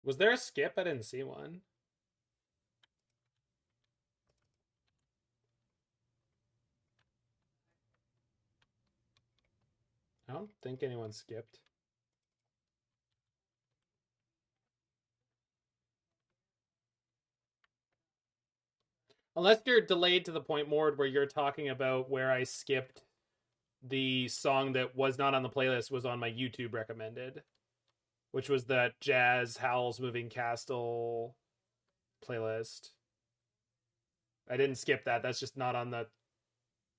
Was there a skip? I didn't see one. I don't think anyone skipped. Unless you're delayed to the point, Mord, where you're talking about where I skipped the song that was not on the playlist, was on my YouTube recommended, which was that Jazz Howl's Moving Castle playlist. I didn't skip that. That's just not on the...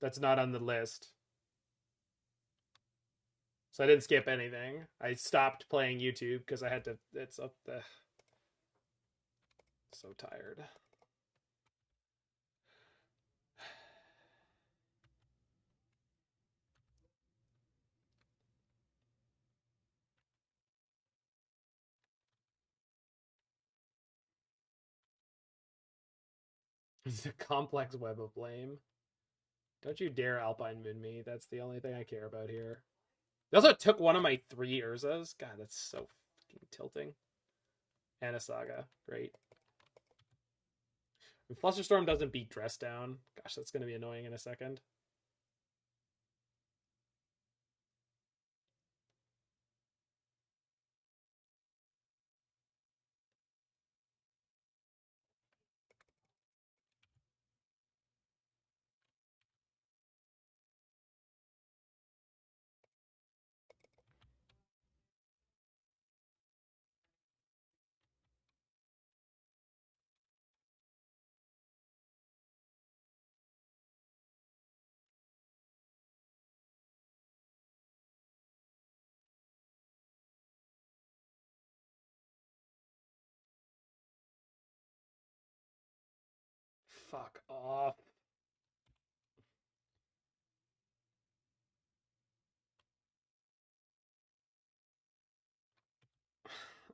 That's not on the list. So I didn't skip anything. I stopped playing YouTube because I had to... It's up the... So tired. It's a complex web of blame. Don't you dare Alpine Moon me. That's the only thing I care about here. They also took one of my 3 Urzas. God, that's so fucking tilting. And a Saga. Great. If Flusterstorm doesn't beat Dress Down, gosh, that's going to be annoying in a second. Fuck off.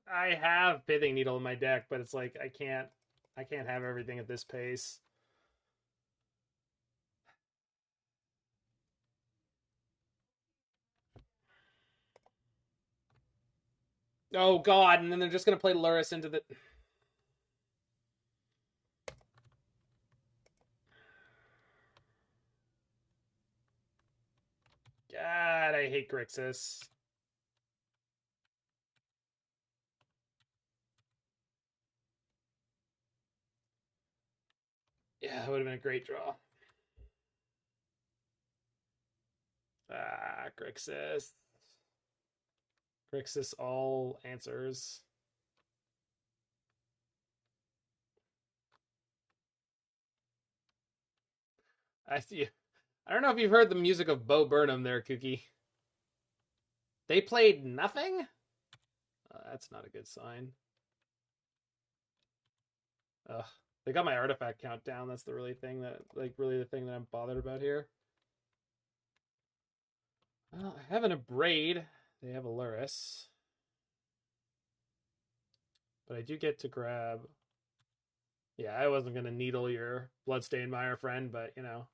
I have Pithing Needle in my deck, but it's like I can't have everything at this pace. Oh god, and then they're just gonna play Luris into the God, I hate Grixis. Yeah, that would have been a great draw. Ah, Grixis. Grixis all answers. I see. I don't know if you've heard the music of Bo Burnham there, Kookie. They played nothing? That's not a good sign. Ugh. They got my artifact count down. That's the really thing that, really the thing that I'm bothered about here. Well, I have an Abrade. They have a Luris. But I do get to grab... Yeah, I wasn't going to needle your Bloodstained Mire friend, but, you know.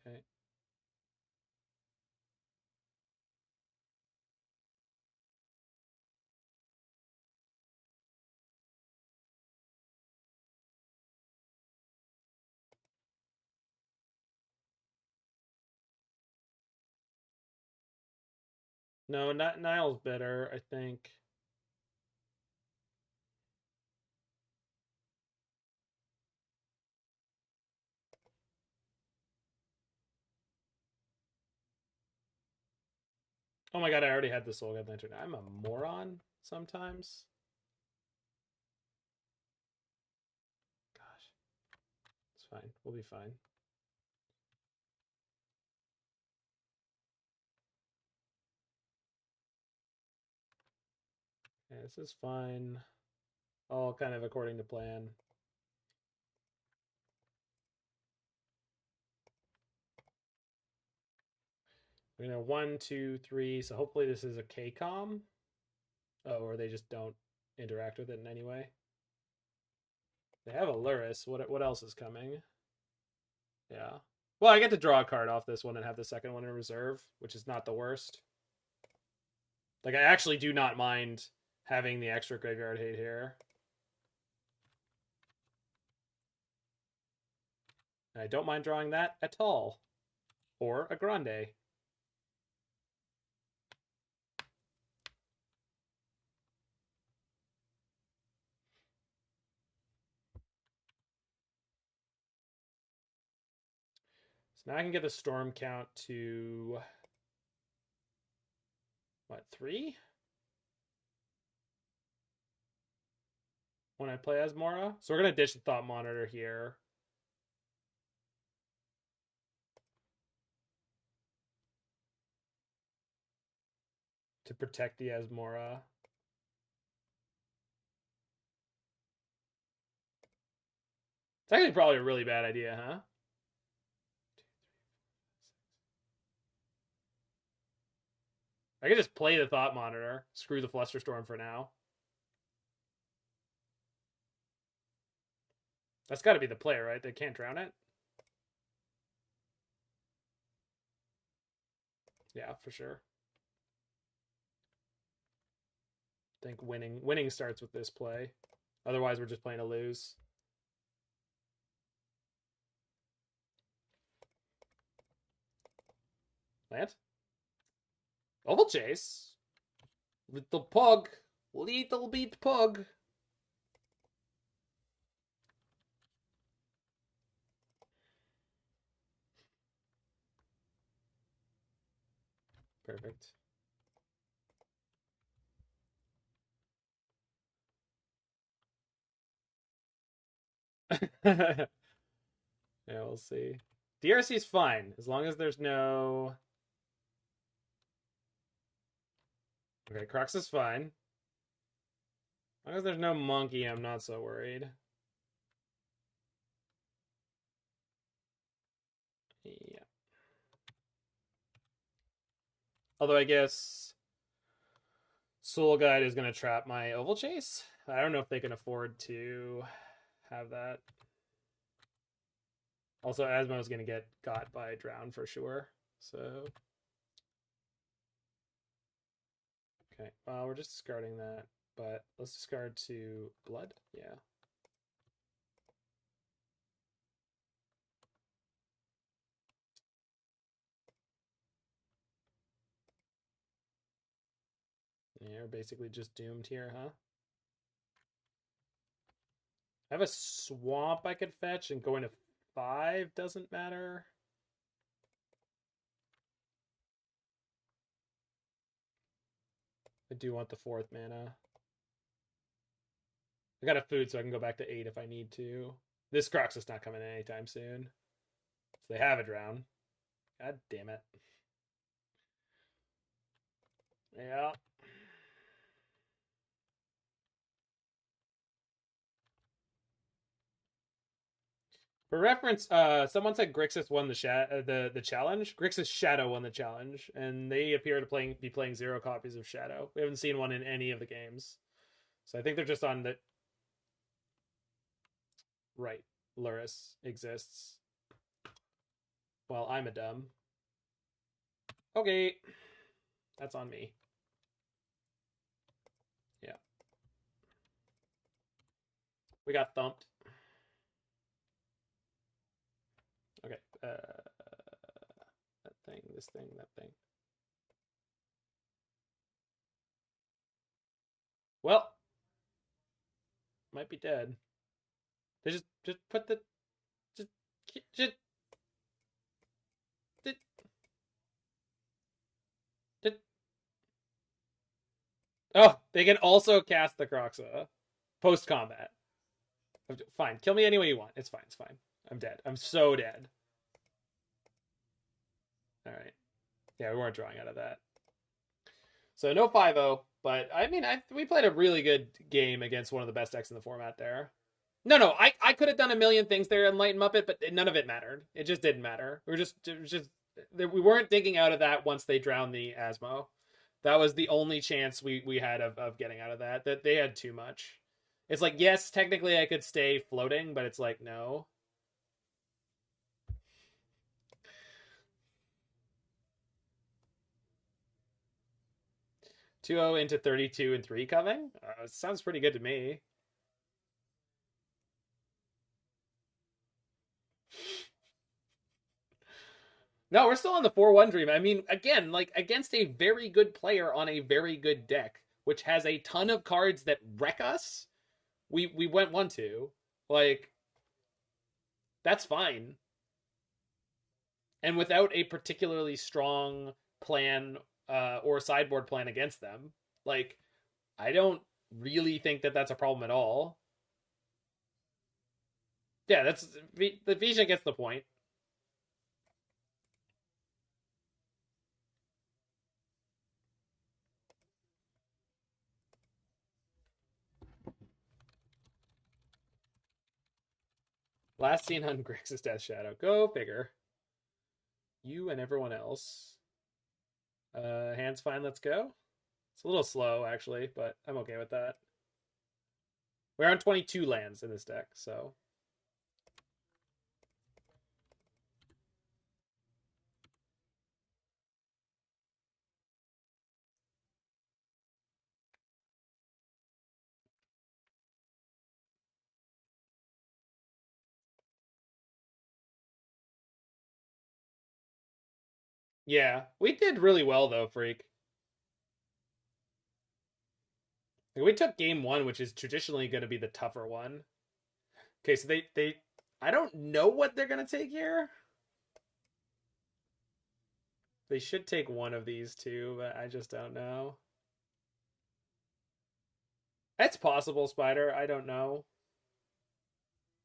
Okay. No, not Nihil's better, I think. Oh my god, I already had the Soul God Lantern. I'm a moron sometimes. Gosh. It's fine. We'll be fine. Yeah, this is fine. All kind of according to plan. We're gonna 1, 2, 3. So hopefully this is a KCOM. Oh, or they just don't interact with it in any way. They have a Luris. What else is coming? Yeah. Well, I get to draw a card off this one and have the second one in reserve, which is not the worst. Like, I actually do not mind having the extra graveyard hate here. And I don't mind drawing that at all. Or a Grande. So now I can get the storm count to... what, 3? When I play Asmora. So we're going to ditch the Thought Monitor here. To protect the Asmora. It's actually probably a really bad idea, huh? I could just play the Thought Monitor. Screw the Flusterstorm for now. That's got to be the play, right? They can't drown it. Yeah, for sure. I think winning starts with this play. Otherwise, we're just playing to lose. Land? Ovalchase? Little pug. Little beat pug. Perfect. Yeah, we'll see. DRC is fine as long as there's no. Okay, Crux is fine. As long as there's no monkey, I'm not so worried. Yeah. Although I guess Soul Guide is going to trap my Ovalchase. I don't know if they can afford to have that. Also, Asmo is going to get got by Drown for sure. So, okay. Well, we're just discarding that. But let's discard to Blood. Yeah. Yeah, we're basically just doomed here, huh? I have a swamp I could fetch, and going to 5 doesn't matter. I do want the 4th mana. I got a food, so I can go back to 8 if I need to. This Crocs is not coming in anytime soon. So they have a drown. God damn it. Yeah. For reference, someone said Grixis won the challenge. Grixis Shadow won the challenge, and they appear to be playing 0 copies of Shadow. We haven't seen one in any of the games, so I think they're just on the right. Luris exists. Well, I'm a dumb. Okay, that's on me. Yeah, we got thumped. Okay, that thing, this thing, that thing. Well, might be dead. They just put the just oh, they can also cast the Croxa post combat. Fine, kill me any way you want. It's fine. It's fine. I'm dead. I'm so dead. All right. Yeah, we weren't drawing out of that. So no 5-0, but I mean, we played a really good game against one of the best decks in the format there. No, I could have done a million things there in Light and Muppet, but none of it mattered. It just didn't matter. We weren't thinking out of that once they drowned the Asmo. That was the only chance we had of getting out of that. That they had too much. It's like, yes, technically I could stay floating, but it's like, no. (2-0) into 32 and 3 coming? Sounds pretty good to me. No, we're still on the 4-1 dream. I mean, again, like against a very good player on a very good deck, which has a ton of cards that wreck us, we went 1-2. Like, that's fine. And without a particularly strong plan or sideboard plan against them, like, I don't really think that that's a problem at all. Yeah, that's the Visha gets the point. Last seen on Grixis Death Shadow. Go figure. You and everyone else. Hand's fine, let's go. It's a little slow, actually, but I'm okay with that. We're on 22 lands in this deck, so... Yeah, we did really well, though, Freak. We took game one, which is traditionally going to be the tougher one. Okay, so they I don't know what they're going to take here. They should take one of these two, but I just don't know. That's possible, Spider. I don't know.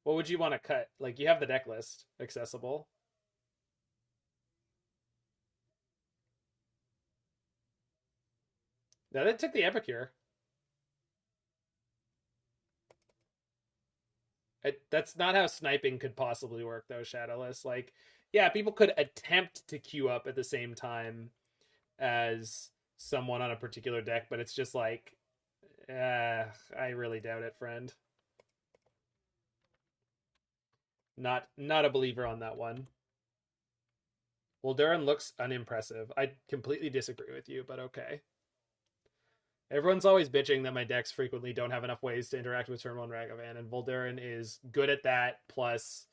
What would you want to cut? Like, you have the deck list accessible. No, they took the Epicure. That's not how sniping could possibly work, though, Shadowless. Like, yeah, people could attempt to queue up at the same time as someone on a particular deck, but it's just like, I really doubt it, friend. Not a believer on that one. Voldaren looks unimpressive. I completely disagree with you, but okay. Everyone's always bitching that my decks frequently don't have enough ways to interact with turn 1 Ragavan, and Voldaren is good at that, plus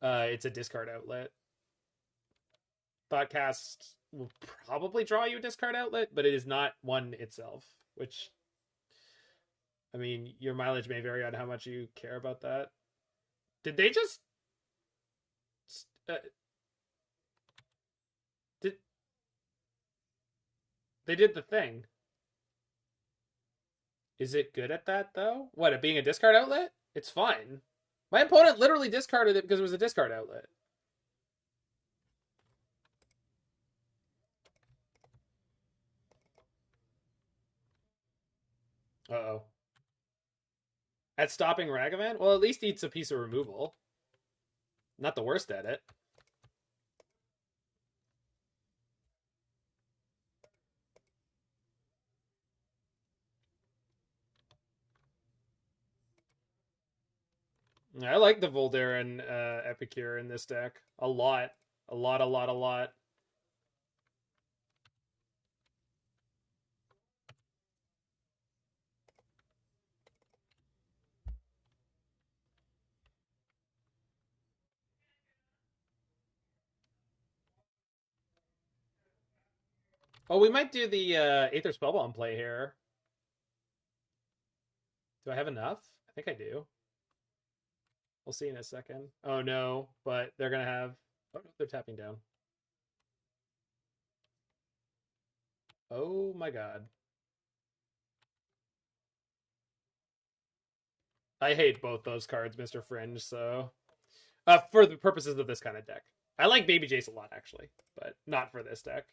it's a discard outlet. Thoughtcast will probably draw you a discard outlet, but it is not one itself, which, I mean, your mileage may vary on how much you care about that. Did they just... They did the thing. Is it good at that, though? What, at being a discard outlet? It's fine. My opponent literally discarded it because it was a discard outlet. Uh-oh. At stopping Ragavan? Well, at least it's a piece of removal. Not the worst at it. I like the Voldaren Epicure in this deck. A lot. A lot. Oh, we might do the Aether Spellbomb play here. Do I have enough? I think I do. We'll see in a second. Oh, no. But they're going to have... Oh, no, they're tapping down. Oh, my God. I hate both those cards, Mr. Fringe, so... for the purposes of this kind of deck. I like Baby Jace a lot, actually, but not for this deck.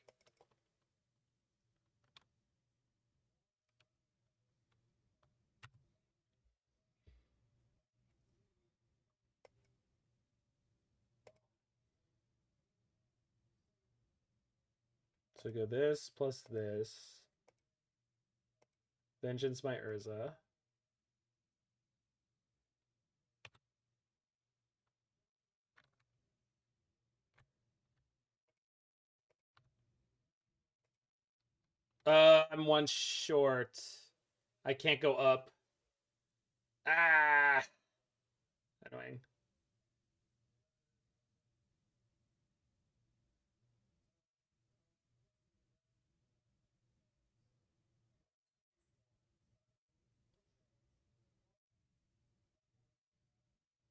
So go this plus this. Vengeance my Urza. I'm one short. I can't go up. Ah! Annoying.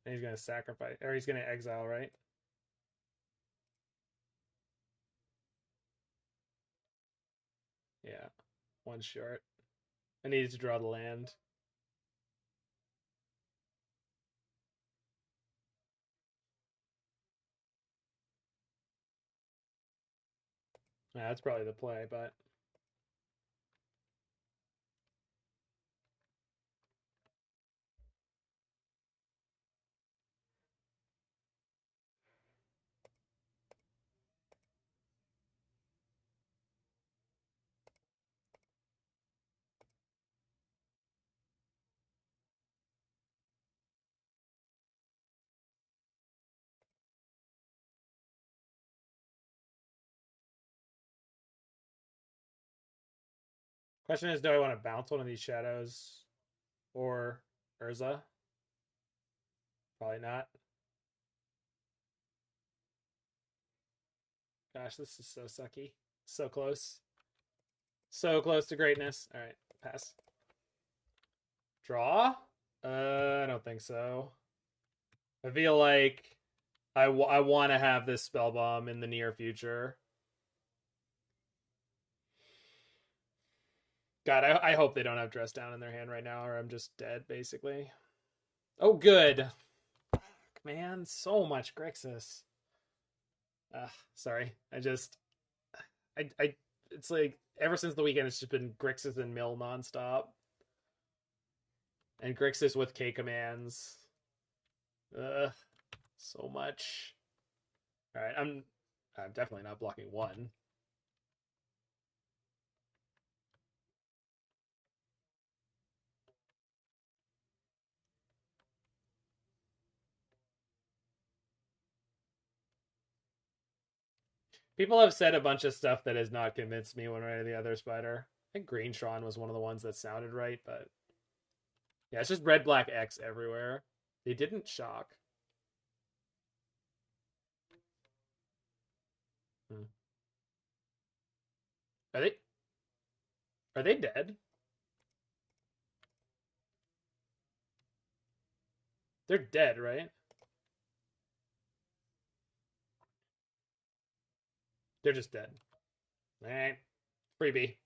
And he's gonna sacrifice, or he's gonna exile, right? Yeah, one short. I needed to draw the land. Yeah, that's probably the play, but Question is, do I want to bounce one of these shadows or Urza? Probably not. Gosh, this is so sucky. So close. So close to greatness. All right, pass. Draw? I don't think so. I feel like I want to have this Spellbomb in the near future. God, I hope they don't have Dress Down in their hand right now, or I'm just dead, basically. Oh, good. Fuck, man, so much Grixis. Sorry. It's like, ever since the weekend, it's just been Grixis and Mill nonstop. And Grixis with K commands. So much. Alright, I'm definitely not blocking one. People have said a bunch of stuff that has not convinced me one way or the other, Spider. I think Green Tron was one of the ones that sounded right, but yeah, it's just red, black, X everywhere. They didn't shock. Are they dead? They're dead, right? They're just dead. Alright. Freebie.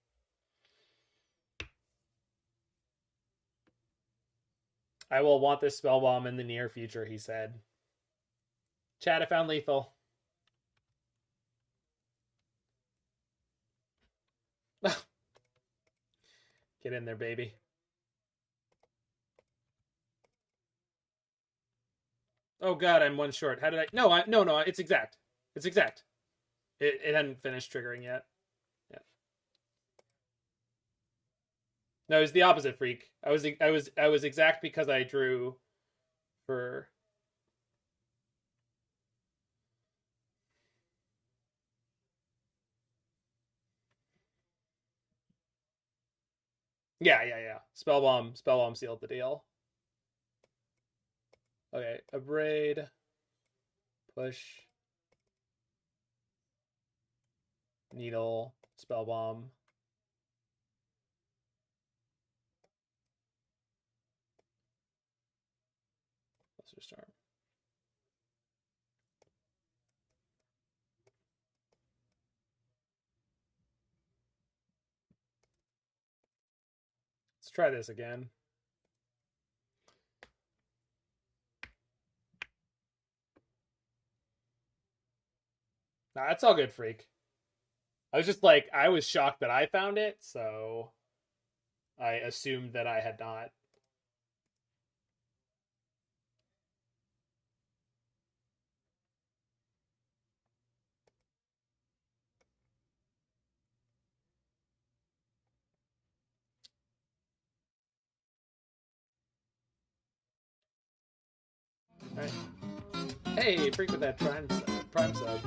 I will want this Spellbomb in the near future, he said. Chat, I found lethal. Get in there, baby. Oh god, I'm one short. How did I... No, no, it's exact. It's exact. It hadn't finished triggering yet. Yeah. No, it was the opposite, Freak. I was exact because I drew for... Yeah. Spellbomb sealed the deal. Okay, Abrade. Push. Needle. Spellbomb. Flusterstorm. Let's try this again. Nah, it's all good, Freak. I was just like, I was shocked that I found it, so I assumed that I had not. All right. Hey, Freak with that prime sub.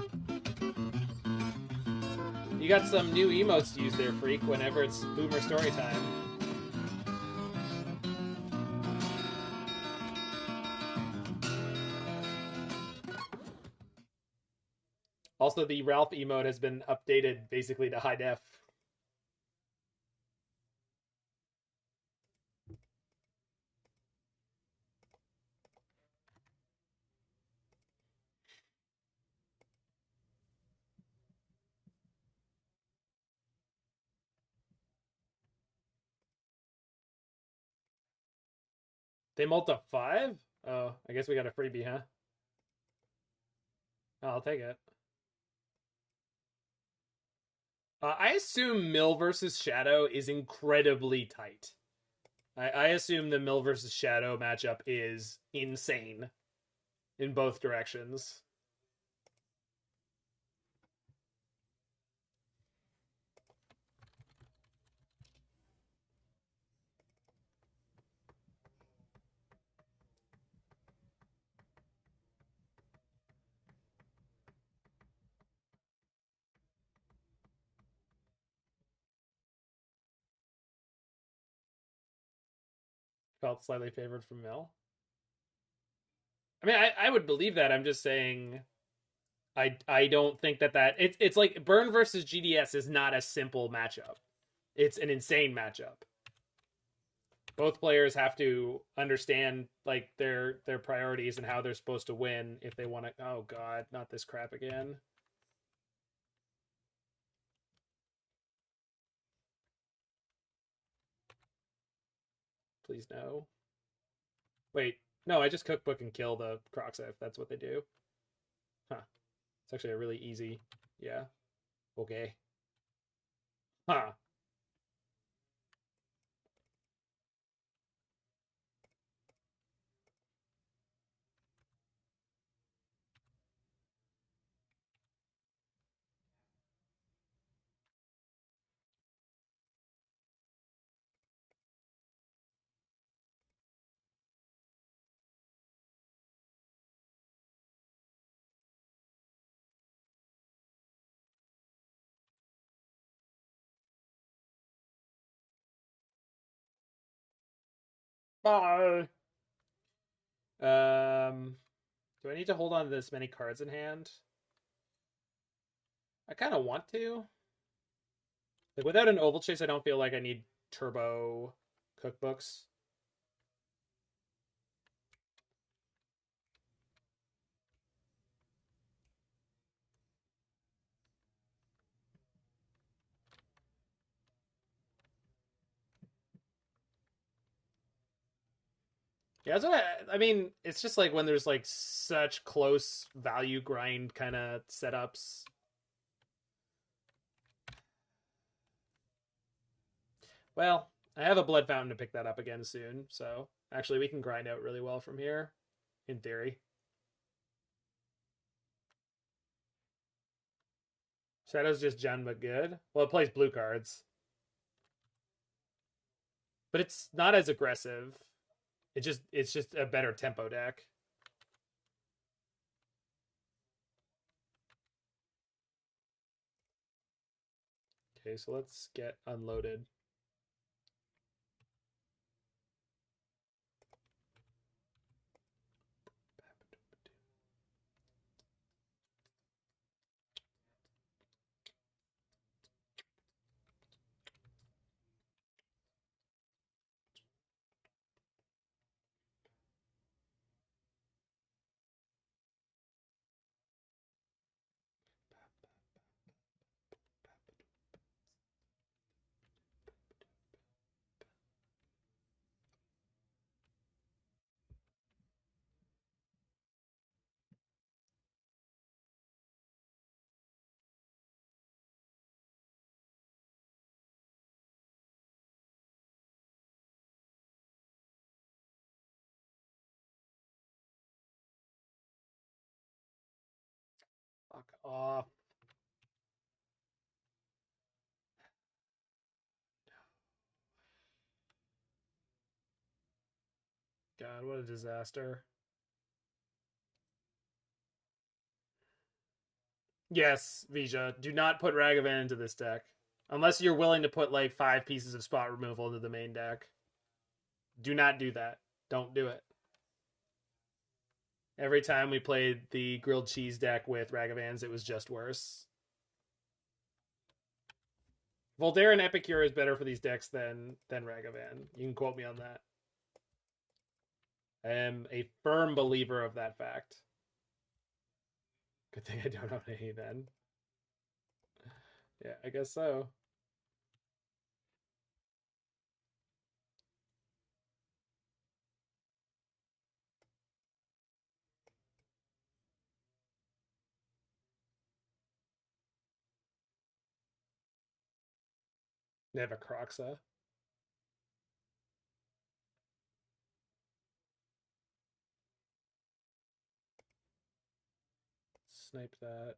You got some new emotes to use there, Freak, whenever it's Boomer story time. Also, the Ralph emote has been updated basically to high def. They multi 5? Oh, I guess we got a freebie, huh? Oh, I'll take it. I assume Mill versus Shadow is incredibly tight. I assume the Mill versus Shadow matchup is insane in both directions. felt slightly favored from Mill. I mean, I would believe that. I'm just saying, I don't think that it's like Burn versus GDS is not a simple matchup. It's an insane matchup. Both players have to understand like their priorities and how they're supposed to win if they want to. Oh God, not this crap again. Please no. Wait, no, I just cookbook and kill the Croxa if that's what they do. Huh. It's actually a really easy. Yeah. Okay. Huh. Bye. Do I need to hold on to this many cards in hand? I kind of want to. Like without an Ovalchase, I don't feel like I need turbo cookbooks. Yeah, that's what I mean. It's just like when there's like such close value grind kind of setups. Well, I have a Blood Fountain to pick that up again soon, so actually we can grind out really well from here, in theory. Shadow's just Gen but good. Well, it plays blue cards. But it's not as aggressive. It's just a better tempo deck. Okay, so let's get unloaded. Fuck off. God, what a disaster. Yes, Vija, do not put Ragavan into this deck. Unless you're willing to put like 5 pieces of spot removal into the main deck. Do not do that. Don't do it. Every time we played the grilled cheese deck with Ragavans, it was just worse. Voldaren Epicure is better for these decks than Ragavan. You can quote me on that. I am a firm believer of that fact. Good thing I don't own any then. Yeah, I guess so. They have a Croxa. Snipe that.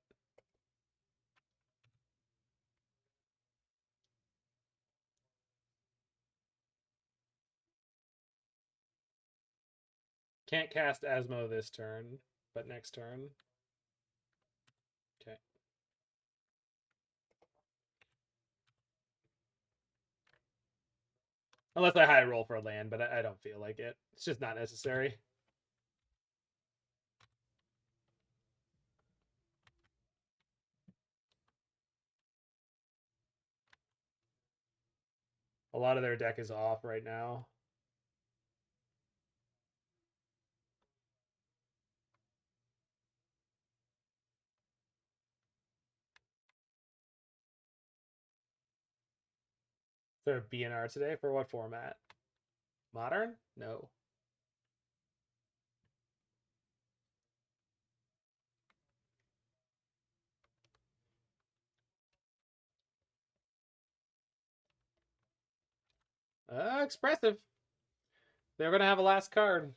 Can't cast Asmo this turn, but next turn. Okay. Unless I high roll for a land, but I don't feel like it. It's just not necessary. A lot of their deck is off right now. Is there a BNR today? For what format? Modern? No. Expressive. They're going to have a last card.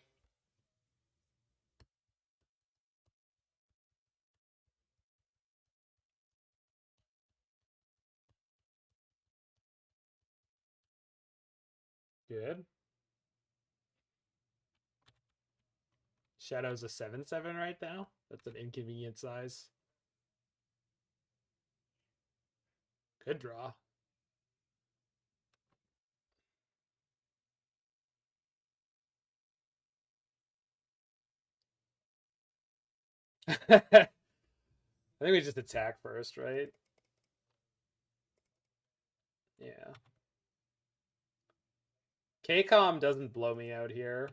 Good. Shadow's a 7/7 right now. That's an inconvenient size. Good draw. I think we just attack first, right? Yeah. KCOM doesn't blow me out here.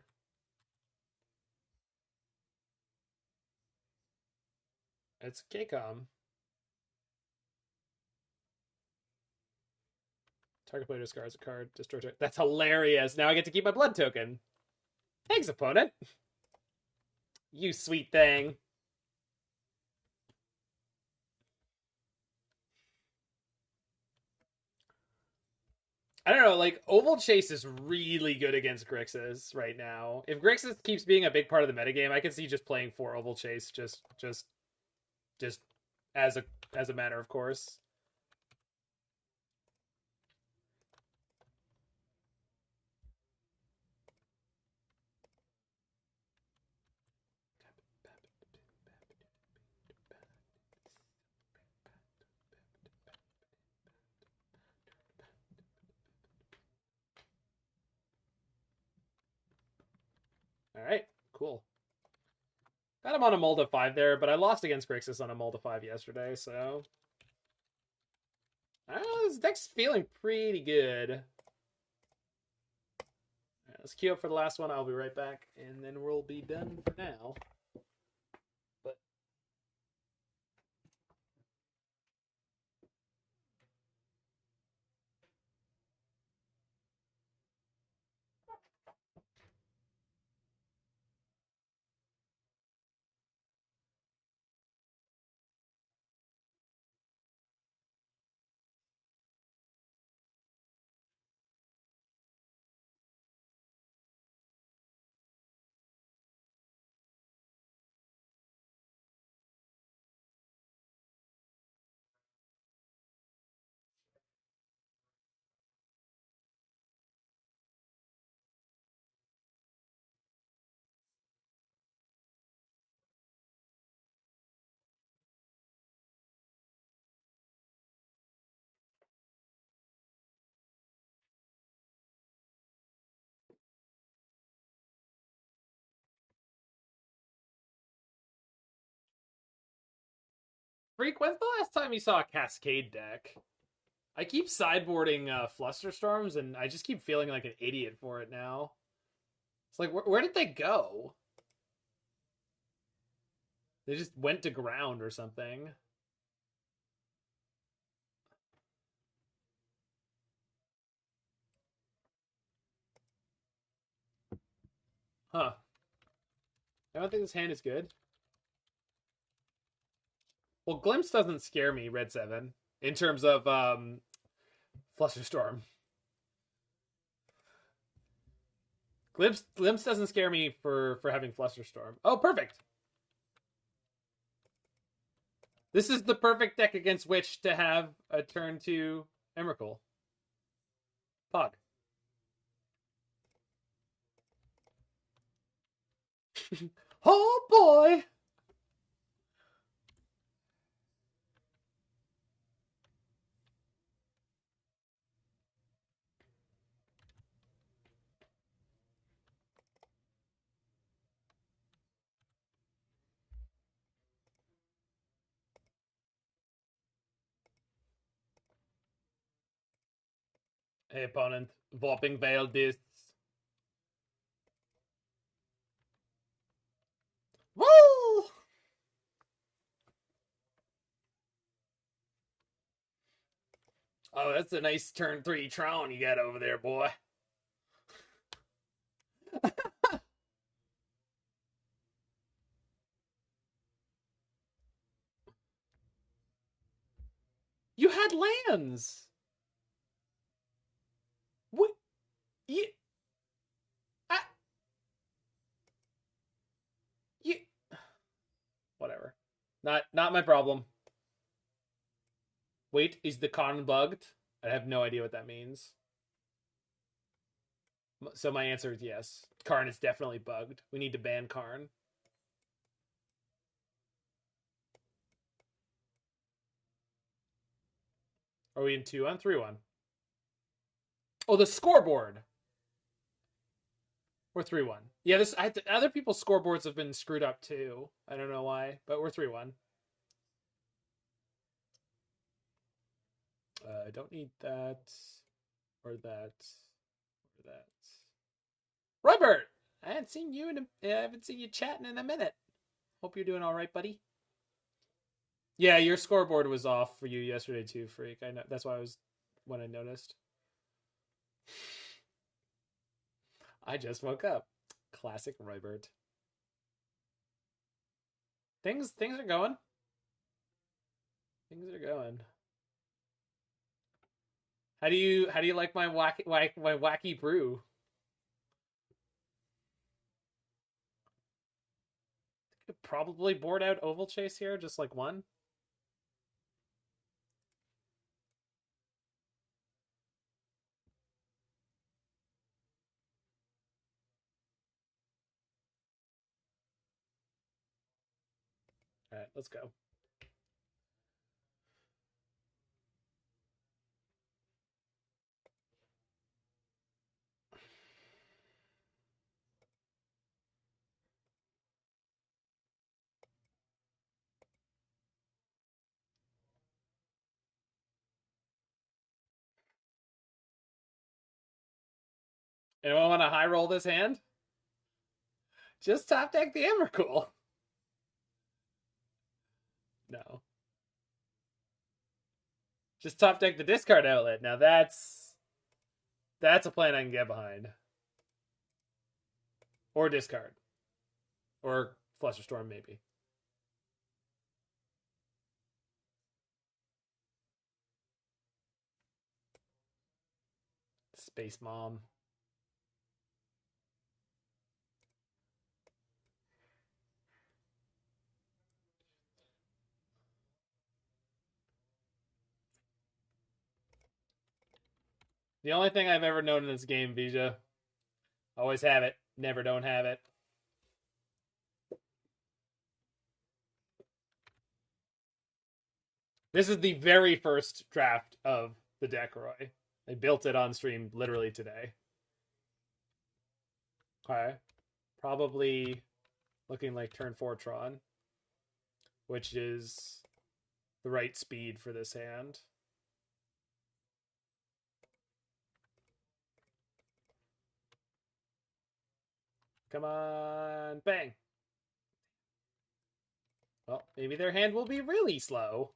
It's KCOM. Target player discards a card. Destroy target. That's hilarious. Now I get to keep my blood token. Thanks, opponent. You sweet thing. I don't know, like, Ovalchase is really good against Grixis right now. If Grixis keeps being a big part of the metagame, I can see just playing 4 Ovalchase just as a matter of course. All right, cool. Got him on a mold of 5 there, but I lost against Grixis on a mold of 5 yesterday, so this deck's feeling pretty good. All right, let's queue up for the last one. I'll be right back, and then we'll be done for now. Freak, when's the last time you saw a Cascade deck? I keep sideboarding Flusterstorms, and I just keep feeling like an idiot for it now. It's like, where did they go? They just went to ground or something. Huh. I don't think this hand is good. Well, Glimpse doesn't scare me, Red 7, in terms of Flusterstorm. Glimpse doesn't scare me for having Flusterstorm. Oh, perfect. This is the perfect deck against which to have a turn 2 Emrakul. Pog. Oh boy! Hey, opponent. Warping Veil this. Woo! Oh, that's a nice turn 3 Tron you got over there, boy. You had lands. What? You, I, you, whatever. Not my problem. Wait, is the Karn bugged? I have no idea what that means. So my answer is yes. Karn is definitely bugged. We need to ban Karn. Are we in 2-1? 3-1. Oh, the scoreboard. We're 3-1. Yeah, other people's scoreboards have been screwed up too. I don't know why, but we're 3-1. I don't need that or that or that. Robert, I haven't seen you chatting in a minute. Hope you're doing all right, buddy. Yeah, your scoreboard was off for you yesterday too, Freak. I know that's why when I noticed. I just woke up. Classic Robert. Things are going. Things are going. How do you like my wacky brew? Could probably board out Ovalchase here, just like one. All right, let's go. Anyone want to high roll this hand? Just top deck the Emrakul. No. Just top deck the discard outlet. Now that's a plan I can get behind. Or discard. Or Flusterstorm, maybe. Space Mom. The only thing I've ever known in this game, Vija. Always have it. Never don't have it. This is the very first draft of the deck, Roy. I built it on stream literally today. Okay. Probably looking like turn 4 Tron, which is the right speed for this hand. Come on. Bang. Well, maybe their hand will be really slow.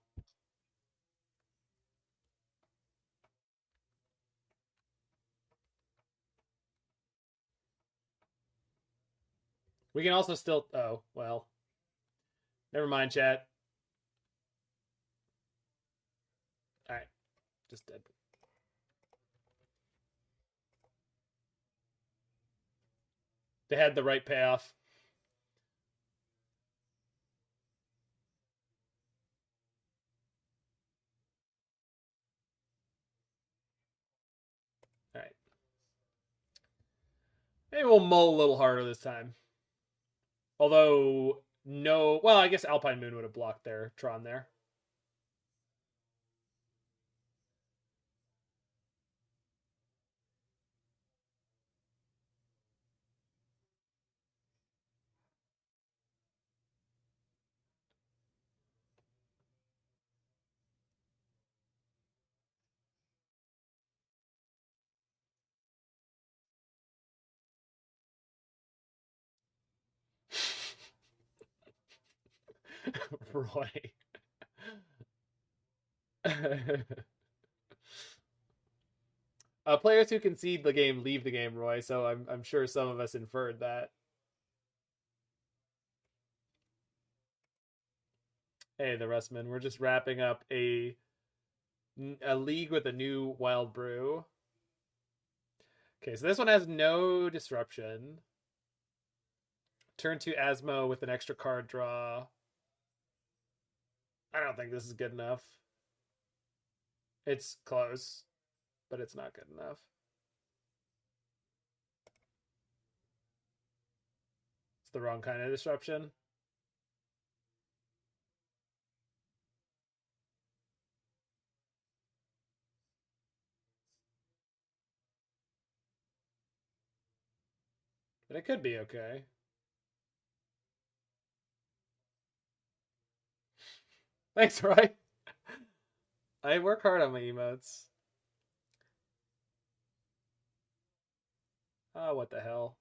We can also still... Oh, well. Never mind, chat. Alright. Just dead. They had the right payoff. Alright. Maybe we'll mull a little harder this time. Although, no... Well, I guess Alpine Moon would have blocked their Tron there. Roy. Players who concede the game leave the game, Roy. So I'm sure some of us inferred that. Hey, the Rustman. We're just wrapping up a league with a new wild brew. Okay, so this one has no disruption. Turn to Asmo with an extra card draw. I don't think this is good enough. It's close, but it's not good enough. It's the wrong kind of disruption. But it could be okay. Thanks, Roy. I work hard on my emotes. Oh, what the hell?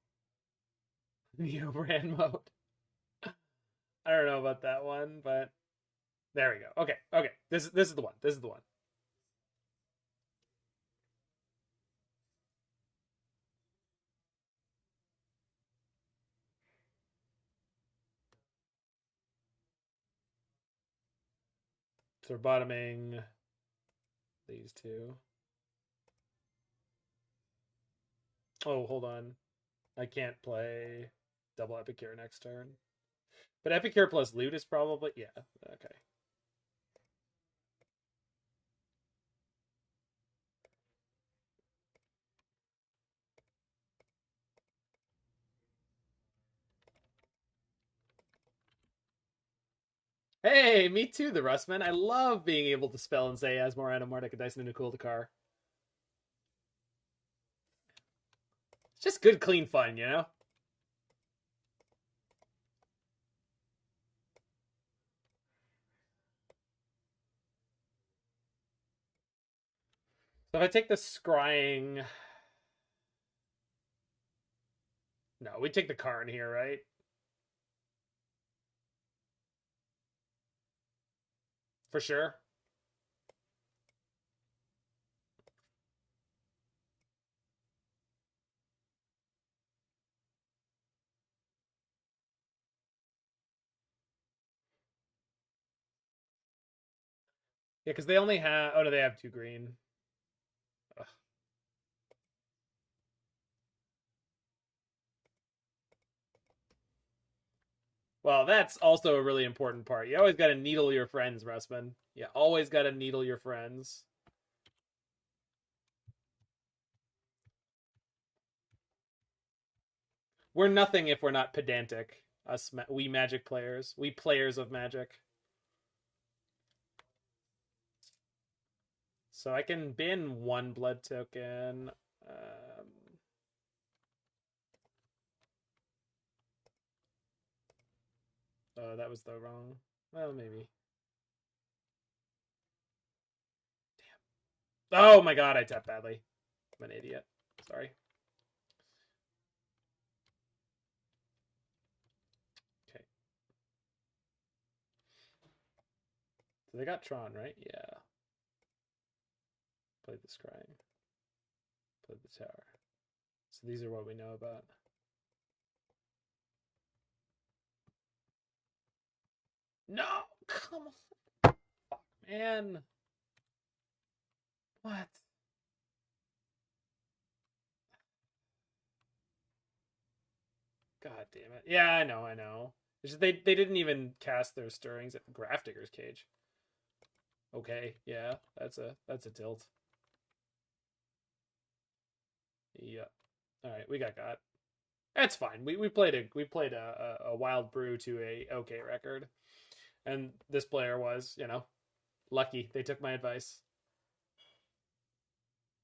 Neo brand mode. I don't know about that one, but there we go. Okay, okay. This is the one. This is the one. So we're bottoming these two. Oh, hold on. I can't play double Epicure next turn. But Epicure plus loot is probably... Yeah, okay. Hey, me too, the Rustman. I love being able to spell and say Asmoranomardicadaistinaculdacar. It's just good, clean fun, you know? So if I take the scrying... No, we take the Karn here, right? For sure. Yeah, because they only have... Oh, no, they have 2 green. Ugh. Well, that's also a really important part. You always got to needle your friends, Rustman. You always got to needle your friends. We're nothing if we're not pedantic. Us, we Magic players. We players of Magic. So I can bin 1 blood token. Oh, that was the wrong... Well, maybe. Damn. Oh my god, I tapped badly. I'm an idiot. Sorry. Okay. So they got Tron, right? Yeah. Played the Scrying. Played the Tower. So these are what we know about. No! Come on! Fuck, man. What? God damn it. Yeah, I know, I know. It's just they didn't even cast their stirrings at Grafdigger's Cage. Okay, yeah, that's a tilt. Yeah. Alright, we got. That's fine. We played a wild brew to a okay record. And this player was, you know, lucky. They took my advice.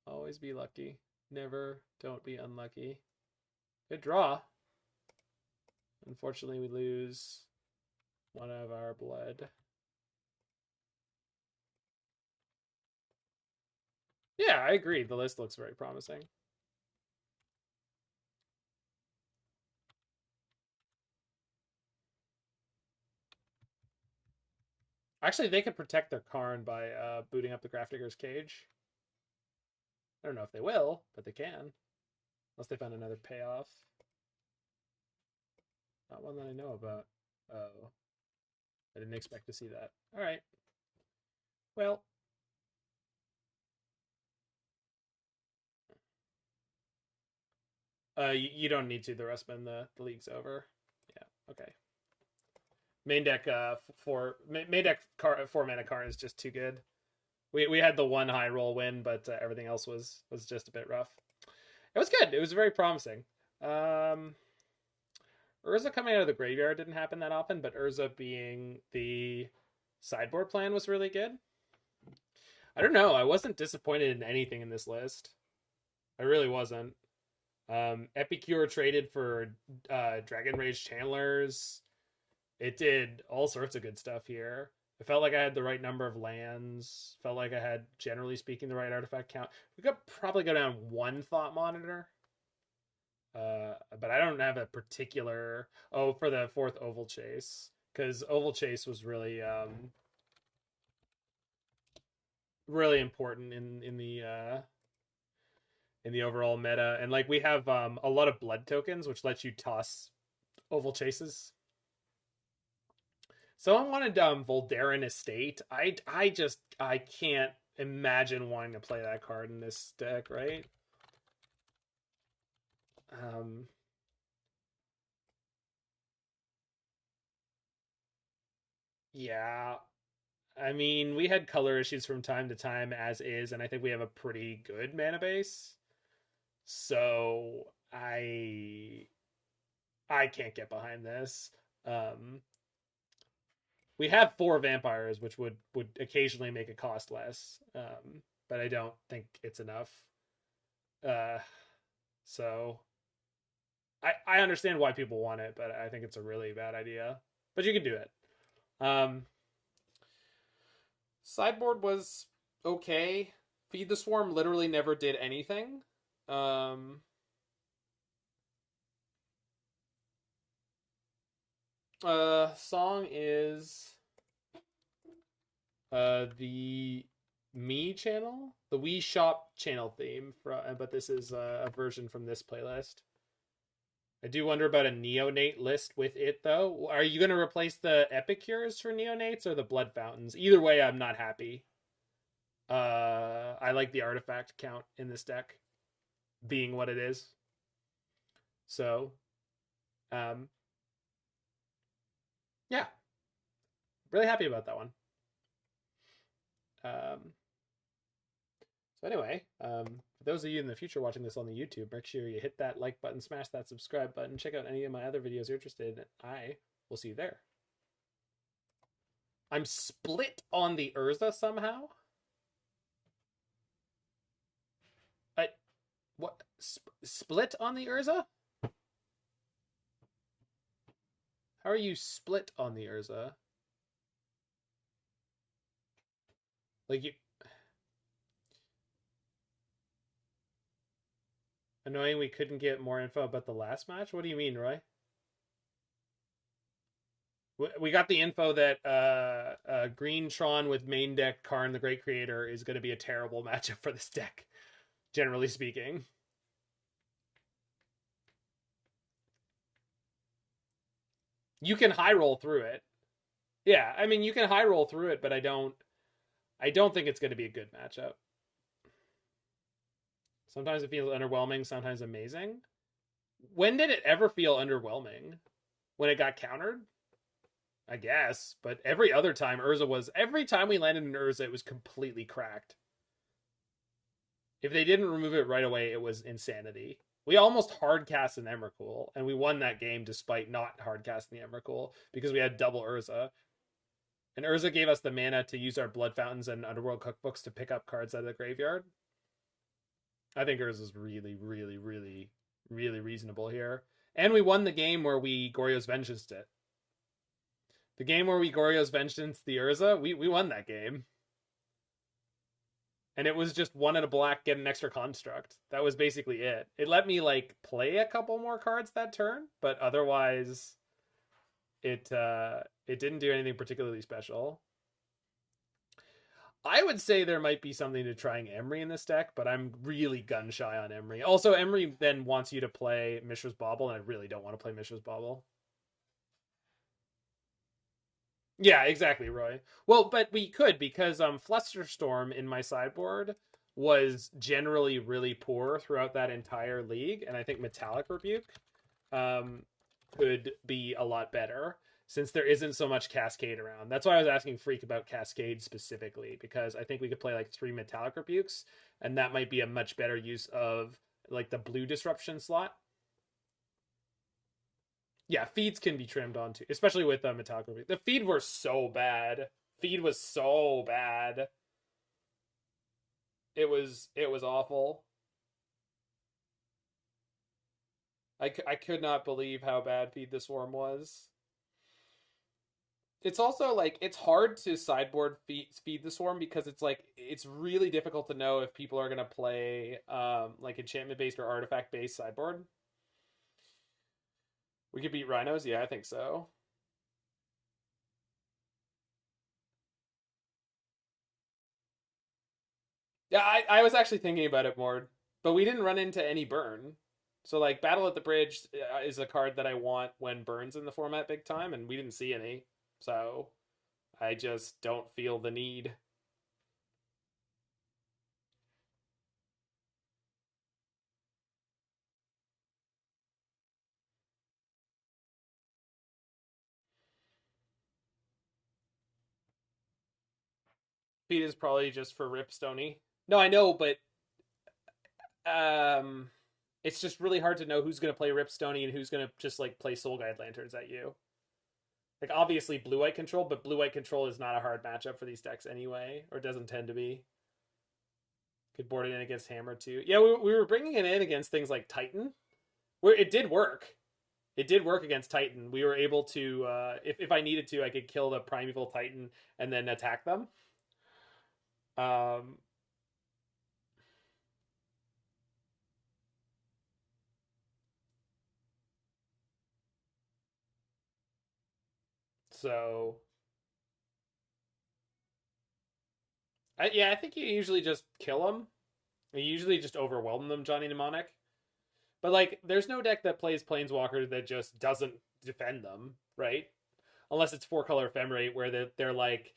Always be lucky. Never don't be unlucky. Good draw. Unfortunately, we lose one of our blood. Yeah, I agree. The list looks very promising. Actually, they could protect their Karn by booting up the Grafdigger's Cage. I don't know if they will, but they can. Unless they find another payoff. Not one that I know about. Oh. I didn't expect to see that. Alright. Well. You don't need to. The rest when the league's over. Yeah, okay. Main deck 4 mana Karn is just too good. We had the one high roll win, but everything else was just a bit rough. It was good. It was very promising. Urza coming out of the graveyard didn't happen that often, but Urza being the sideboard plan was really good. I don't know. I wasn't disappointed in anything in this list. I really wasn't. Epicure traded for Dragon Rage Channelers. It did all sorts of good stuff here. I felt like I had the right number of lands. Felt like I had, generally speaking, the right artifact count. We could probably go down one Thought Monitor. But I don't have a particular... Oh, for the 4th Ovalchase. Because Ovalchase was really really important in the overall meta. And like we have a lot of blood tokens, which lets you toss Ovalchases. Someone wanted Voldaren Estate. I can't imagine wanting to play that card in this deck, right? Yeah. I mean, we had color issues from time to time as is, and I think we have a pretty good mana base. So I can't get behind this. We have 4 vampires, which would occasionally make it cost less, but I don't think it's enough. So I understand why people want it, but I think it's a really bad idea. But you can do it. Sideboard was okay. Feed the Swarm literally never did anything. Song is the Me channel, the Wii Shop channel theme, but this is a version from this playlist. I do wonder about a neonate list with it, though. Are you going to replace the Epicures for neonates or the Blood Fountains? Either way, I'm not happy. I like the artifact count in this deck being what it is. So, yeah. Really happy about that one. So anyway, for those of you in the future watching this on the YouTube, make sure you hit that like button, smash that subscribe button, check out any of my other videos you're interested in. I will see you there. I'm split on the Urza somehow. What? Split on the Urza? How are you split on the Urza? Like you... Annoying we couldn't get more info about the last match? What do you mean, Roy? We got the info that Green Tron with main deck Karn the Great Creator is going to be a terrible matchup for this deck, generally speaking. You can high roll through it. Yeah, I mean, you can high roll through it, but I don't think it's going to be a good matchup. Sometimes it feels underwhelming, sometimes amazing. When did it ever feel underwhelming? When it got countered? I guess. But every other time, every time we landed in Urza, it was completely cracked. If they didn't remove it right away, it was insanity. We almost hard-cast an Emrakul, and we won that game despite not hard-casting the Emrakul, because we had double Urza. And Urza gave us the mana to use our Blood Fountains and Underworld Cookbooks to pick up cards out of the graveyard. I think Urza is really, really, really, really reasonable here. And we won the game where we Goryo's Vengeance it. The game where we Goryo's Vengeance the Urza, we won that game. And it was just 1 and a black, get an extra construct. That was basically it. It let me, like, play a couple more cards that turn, but otherwise it didn't do anything particularly special. I would say there might be something to trying Emry in this deck, but I'm really gun shy on Emry. Also, Emry then wants you to play Mishra's Bauble, and I really don't want to play Mishra's Bauble. Yeah, exactly, Roy. Well, but we could, because Flusterstorm in my sideboard was generally really poor throughout that entire league, and I think Metallic Rebuke could be a lot better since there isn't so much Cascade around. That's why I was asking Freak about Cascade specifically, because I think we could play like 3 Metallic Rebukes, and that might be a much better use of like the blue disruption slot. Yeah, feeds can be trimmed onto, especially with Metallic Rebuke. The feed were so bad. Feed was so bad. It was awful. I could not believe how bad Feed the Swarm was. It's also like it's hard to sideboard feed the Swarm because it's like it's really difficult to know if people are gonna play like enchantment based or artifact based sideboard. We could beat Rhinos, yeah, I think so. Yeah, I was actually thinking about it more, but we didn't run into any burn. So like Battle at the Bridge is a card that I want when burns in the format big time, and we didn't see any. So I just don't feel the need. Feed is probably just for Rip Stony. No, I know, but it's just really hard to know who's going to play Rip Stony and who's going to just like play Soul Guide Lanterns at you. Like obviously blue white control, but blue white control is not a hard matchup for these decks anyway, or doesn't tend to be. Could board it in against Hammer too. Yeah, we were bringing it in against things like Titan, where it did work. It did work against Titan. We were able to, if I needed to, I could kill the Primeval Titan and then attack them. So, yeah, I think you usually just kill them. You usually just overwhelm them, Johnny Mnemonic. But like, there's no deck that plays Planeswalker that just doesn't defend them, right? Unless it's 4-color Ephemerate, where they're like,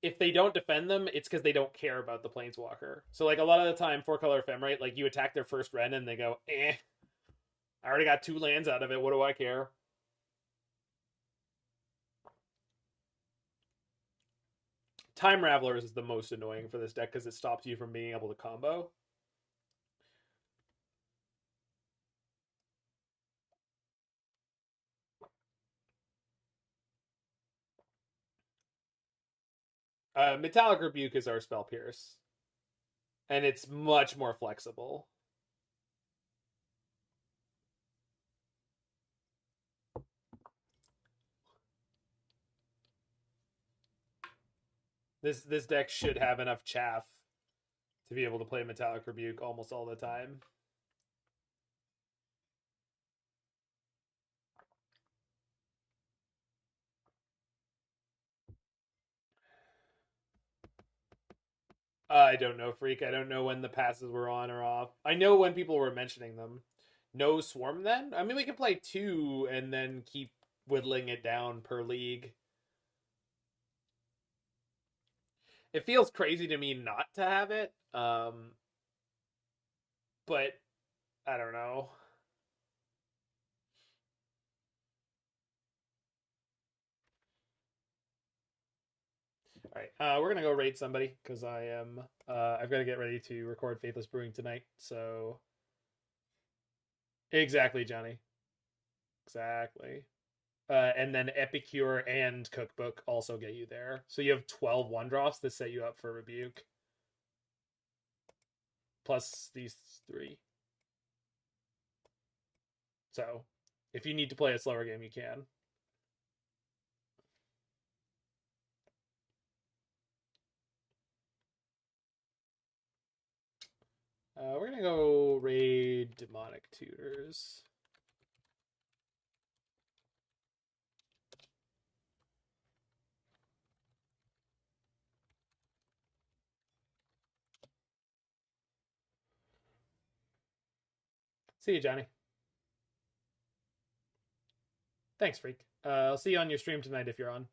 if they don't defend them, it's because they don't care about the Planeswalker. So like a lot of the time, 4-color Ephemerate, like you attack their first Ren and they go, I already got 2 lands out of it. What do I care? Time Ravelers is the most annoying for this deck because it stops you from being able to combo. Metallic Rebuke is our Spell Pierce. And it's much more flexible. This deck should have enough chaff to be able to play Metallic Rebuke almost all the time. I don't know, Freak. I don't know when the passes were on or off. I know when people were mentioning them. No Swarm then? I mean, we can play 2 and then keep whittling it down per league. It feels crazy to me not to have it. But I don't know. All right, we're gonna go raid somebody because I've got to get ready to record Faithless Brewing tonight. So exactly, Johnny. Exactly. And then Epicure and Cookbook also get you there. So you have 12 1-drops that set you up for Rebuke. Plus these 3. So if you need to play a slower game, you can. We're going to go raid Demonic Tutors. See you, Johnny. Thanks, Freak. I'll see you on your stream tonight if you're on.